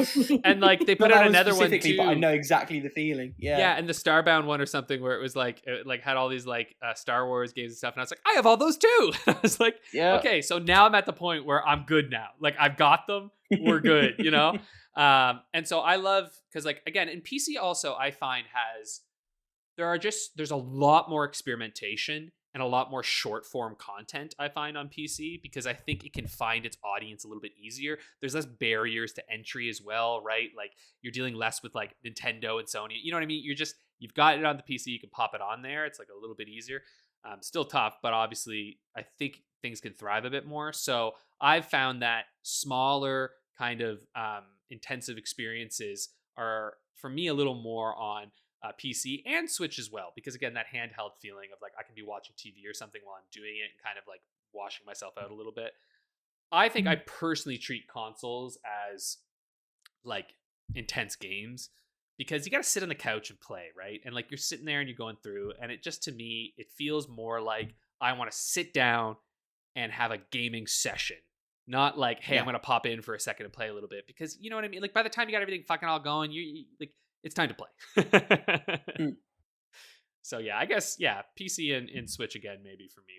And like they put out another one too. But I know exactly the feeling. Yeah. Yeah, and the Starbound one or something where it was like it like had all these like Star Wars games and stuff, and I was like, I have all those too. I was like, okay, so now I'm at the point where I'm good now. Like I've got them. We're good, you know? And so I love because like again in PC also I find there's a lot more experimentation and a lot more short form content I find on PC because I think it can find its audience a little bit easier. There's less barriers to entry as well, right? Like you're dealing less with like Nintendo and Sony. You know what I mean? You've got it on the PC, you can pop it on there. It's like a little bit easier. Still tough, but obviously I think things can thrive a bit more. So I've found that smaller kind of intensive experiences are for me a little more on PC and Switch as well, because again, that handheld feeling of like I can be watching TV or something while I'm doing it and kind of like washing myself out a little bit. I think I personally treat consoles as like intense games because you got to sit on the couch and play, right? And like you're sitting there and you're going through, and it just to me it feels more like I want to sit down and have a gaming session. Not like, hey, I'm going to pop in for a second and play a little bit because you know what I mean? Like by the time you got everything fucking all going, you like it's time to play. So yeah, I guess PC and Switch again maybe for me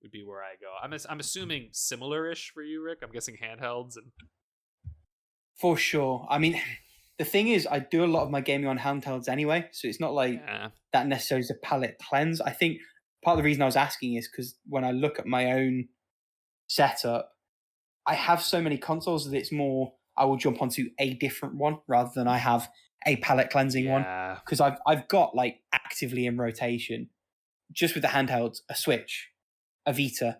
would be where I go. I'm assuming similar-ish for you, Rick. I'm guessing handhelds and for sure. I mean, the thing is, I do a lot of my gaming on handhelds anyway, so it's not like that necessarily is a palette cleanse. I think part of the reason I was asking is because when I look at my own setup, I have so many consoles that it's more I will jump onto a different one rather than I have a palette cleansing one, because I've got like actively in rotation just with the handhelds a Switch, a Vita,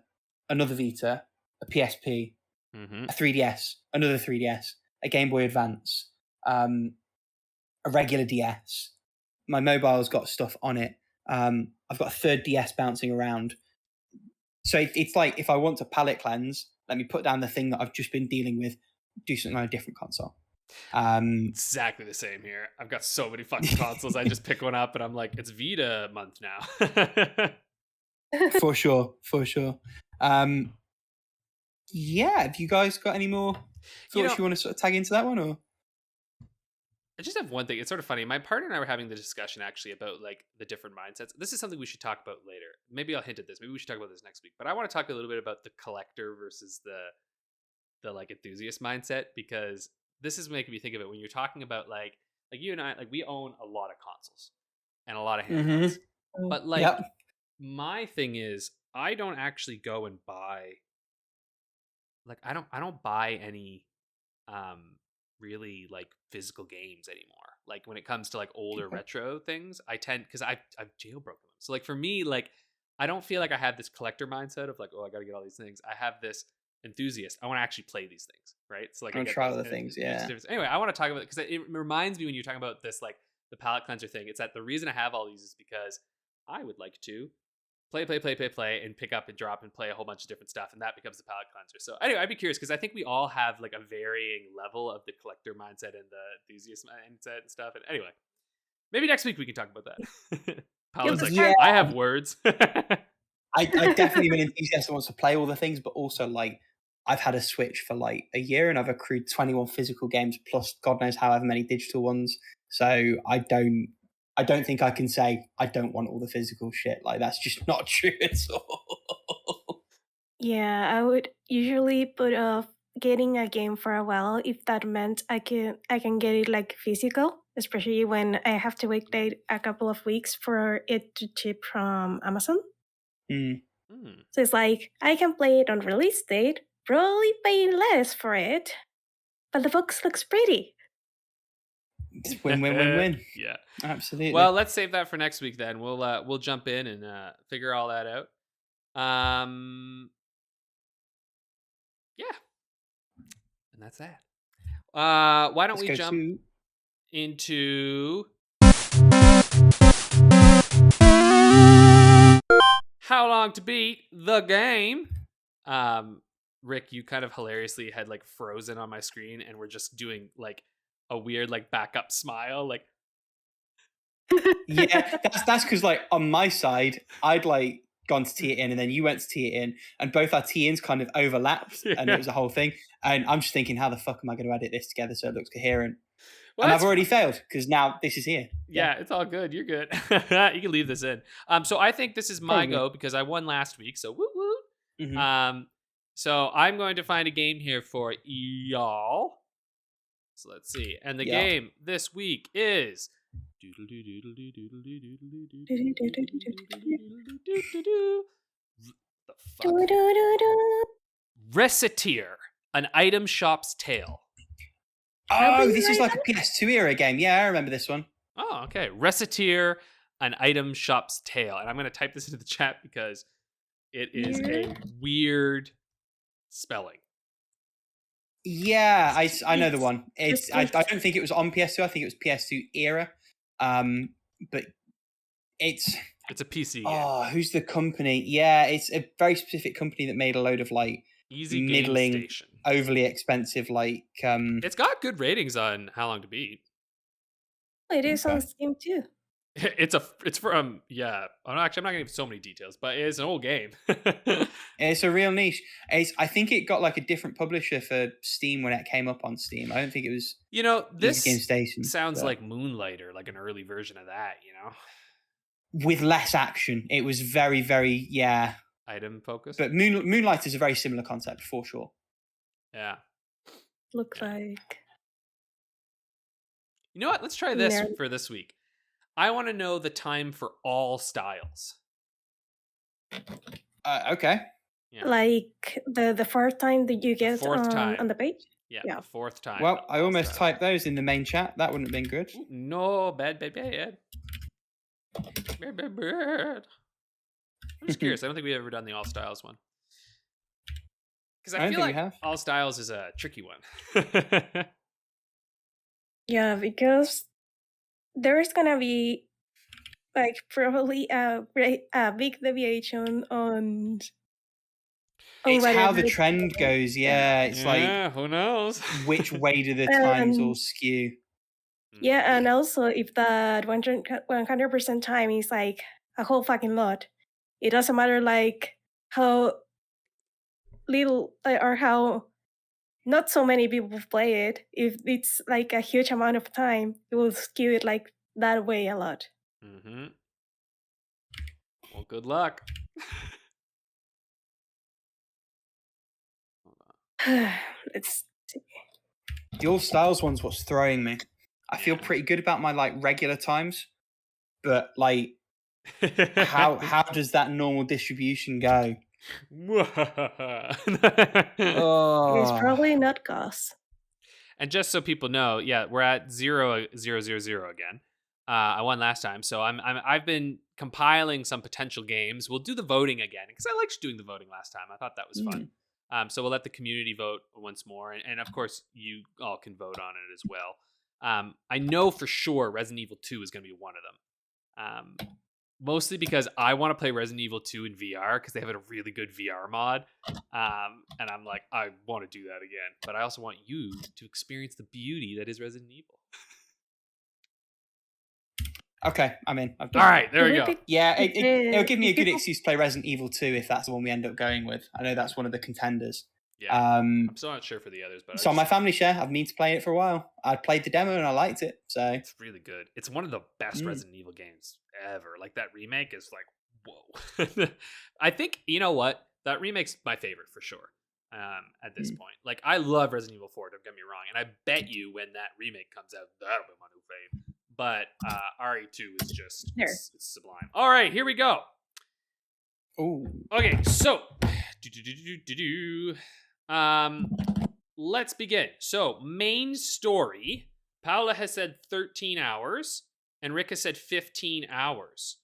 another Vita, a PSP, a 3DS, another 3DS, a Game Boy Advance, a regular DS. My mobile's got stuff on it. I've got a third DS bouncing around. So it's like if I want to palette cleanse, let me put down the thing that I've just been dealing with, do something on a different console. Exactly the same here. I've got so many fucking consoles. I just pick one up and I'm like, it's Vita month now. For sure. Yeah, have you guys got any more thoughts you want to sort of tag into that one, or? I just have one thing. It's sort of funny. My partner and I were having the discussion actually about like the different mindsets. This is something we should talk about later. Maybe I'll hint at this. Maybe we should talk about this next week. But I want to talk a little bit about the collector versus the like enthusiast mindset, because this is making me think of it when you're talking about like you and I, like we own a lot of consoles and a lot of handhelds. But like my thing is I don't actually go and buy like I don't buy any really like physical games anymore. Like when it comes to like older retro things, I tend, because I've jailbroken them. So like for me, like I don't feel like I have this collector mindset of like, oh, I gotta get all these things. I have this enthusiast. I want to actually play these things, right? So like I try other things, yeah. Anyway, I want to talk about it because it reminds me when you're talking about this, like the palette cleanser thing. It's that the reason I have all these is because I would like to play, and pick up and drop and play a whole bunch of different stuff, and that becomes the palette cleanser. So anyway, I'd be curious because I think we all have like a varying level of the collector mindset and the enthusiast mindset and stuff. And anyway, maybe next week we can talk about that. Paula's like, yeah. I have words. I definitely am an enthusiast that wants to play all the things, but also like I've had a Switch for like a year and I've accrued 21 physical games plus God knows however many digital ones. So I don't think I can say I don't want all the physical shit. Like that's just not true at all. Yeah, I would usually put off getting a game for a while if that meant I can get it like physical, especially when I have to wait like a couple of weeks for it to ship from Amazon. So it's like I can play it on release date, probably pay less for it, but the box looks pretty. It's win. Yeah, absolutely. Well, let's save that for next week then. We'll jump in and figure all that out. Yeah, and that's that. Why don't we jump into How Long to Beat the Game? Rick, you kind of hilariously had like frozen on my screen, and we're just doing like a weird like backup smile, like. Yeah, that's because like on my side, I'd like gone to tee it in, and then you went to tee it in, and both our tee-ins kind of overlapped, and it was a whole thing. And I'm just thinking, how the fuck am I going to edit this together so it looks coherent? Well, and I've already failed because now this is here. Yeah, it's all good. You're good. You can leave this in. So I think this is my go because I won last week. So woo woo. So I'm going to find a game here for y'all. So let's see. And the game this week is Reciteer, an item shop's tale. Oh, this is like a PS2 era game. Yeah, I remember this one. Oh, okay. Reciteer, an item shop's tale. And I'm going to type this into the chat because it is a weird spelling. Yeah, I know the one. I don't think it was on PS2. I think it was PS2 era. But it's a PC game. Oh, who's the company? Yeah, it's a very specific company that made a load of like easy middling, game station. Overly expensive like It's got good ratings on How Long to Beat. It is on Steam too. It's from actually I'm not gonna give so many details, but it's an old game. It's a real niche. I think it got like a different publisher for Steam when it came up on Steam. I don't think it was this Game Station. Sounds like Moonlighter, like an early version of that, with less action. It was very, very item focused. But Moonlight is a very similar concept for sure. Yeah. Looks like. You know what? Let's try this for this week. I want to know the time for all styles. Okay. Yeah. Like the fourth time that you get on the page? Yeah, the fourth time. Well, I almost typed those in the main chat. That wouldn't have been good. Ooh, no, bad. I'm just curious. I don't think we've ever done the all styles one. Because I feel like all styles is a tricky one. Yeah, because there's gonna be like probably a big deviation on It's how whatever the it- trend goes. Yeah, it's like who knows? which way do the times all Um, skew? Yeah, and also if that 100% time is like a whole fucking lot, it doesn't matter like how little or how not so many people play it. If it's like a huge amount of time, it will skew it like that way a lot. Mm-hmm. Well, good luck. Let's see. The All Styles one's what's throwing me. I feel pretty good about my like regular times, but like how does that normal distribution go? It's probably not Goss. And just so people know, yeah, we're at 0-0-0-0 again. I won last time, so I've been compiling some potential games. We'll do the voting again because I liked doing the voting last time. I thought that was fun. So we'll let the community vote once more, and of course you all can vote on it as well. I know for sure Resident Evil 2 is going to be one of them. Mostly because I want to play Resident Evil 2 in VR because they have a really good VR mod. And I'm like, I want to do that again. But I also want you to experience the beauty that is Resident Evil. Okay, I'm in. All right, there we go. Yeah, it'll give me a good excuse to play Resident Evil 2 if that's the one we end up going with. I know that's one of the contenders. Yeah, I'm still not sure for the others. But so my family share, I've been to play it for a while. I played the demo and I liked it. So it's really good. It's one of the best Resident Evil games ever. Like that remake is like, whoa. I think, you know what? That remake's my favorite for sure. At this point, like I love Resident Evil 4. Don't get me wrong, and I bet you when that remake comes out, that'll be my new fave. But RE2 is just it's sublime. All right, here we go. Oh, okay. So, let's begin. So, main story. Paula has said 13 hours, and Rick has said 15 hours.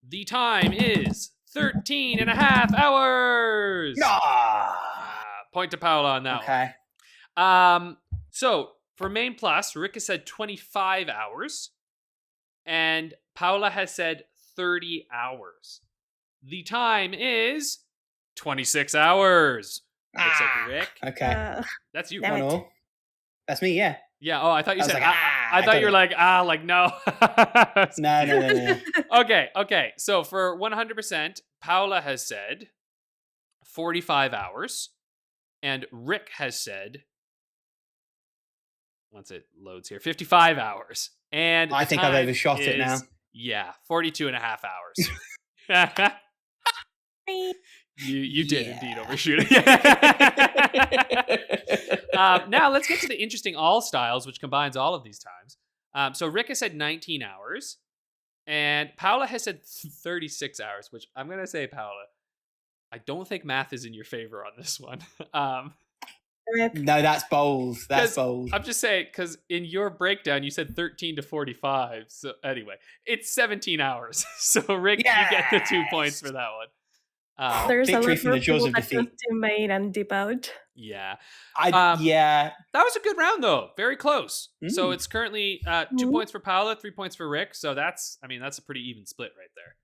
The time is 13 and a half hours. Point to Paula on that one. So, for main plus, Rick has said 25 hours, and Paula has said 30 hours. The time is 26 hours. Looks like Rick. Okay. That's you. That's me, yeah. Yeah, oh, I thought you said, like, I thought you were like no. No. Okay. So for 100%, Paula has said 45 hours, and Rick has said, once it loads here, 55 hours. And I think I've overshot it now. Yeah, 42 and a half hours. You did indeed overshoot it. Now let's get to the interesting all styles, which combines all of these times. So Rick has said 19 hours, and Paula has said 36 hours, which I'm going to say, Paula, I don't think math is in your favor on this one. No, that's bold. That's bold. I'm just saying, because in your breakdown, you said 13 to 45. So anyway, it's 17 hours. So Rick, you get the 2 points for that one. There's a lot from more the jaws people of that defeat. just made and dip out. Yeah. Yeah. That was a good round, though. Very close. So it's currently 2 points for Paula, 3 points for Rick. So that's a pretty even split right there.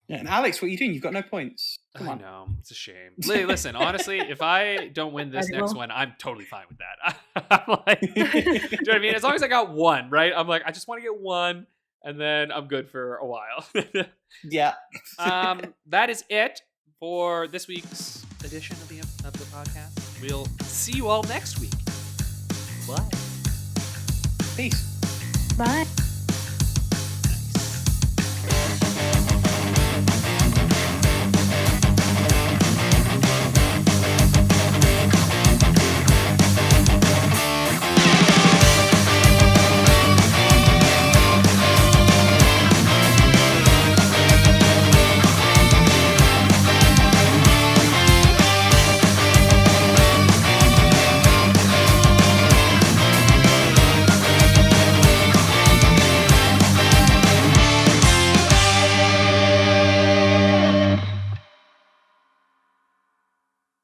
Yeah, and Alex, what are you doing? You've got no points. Come on. I know. It's a shame. Listen, honestly, if I don't win this next one, I'm totally fine with that. I'm like, do you know what I mean? As long as I got one, right? I'm like, I just want to get one, and then I'm good for a while. Yeah. That is it for this week's edition of the podcast. We'll see you all next week. Bye. Peace. Bye.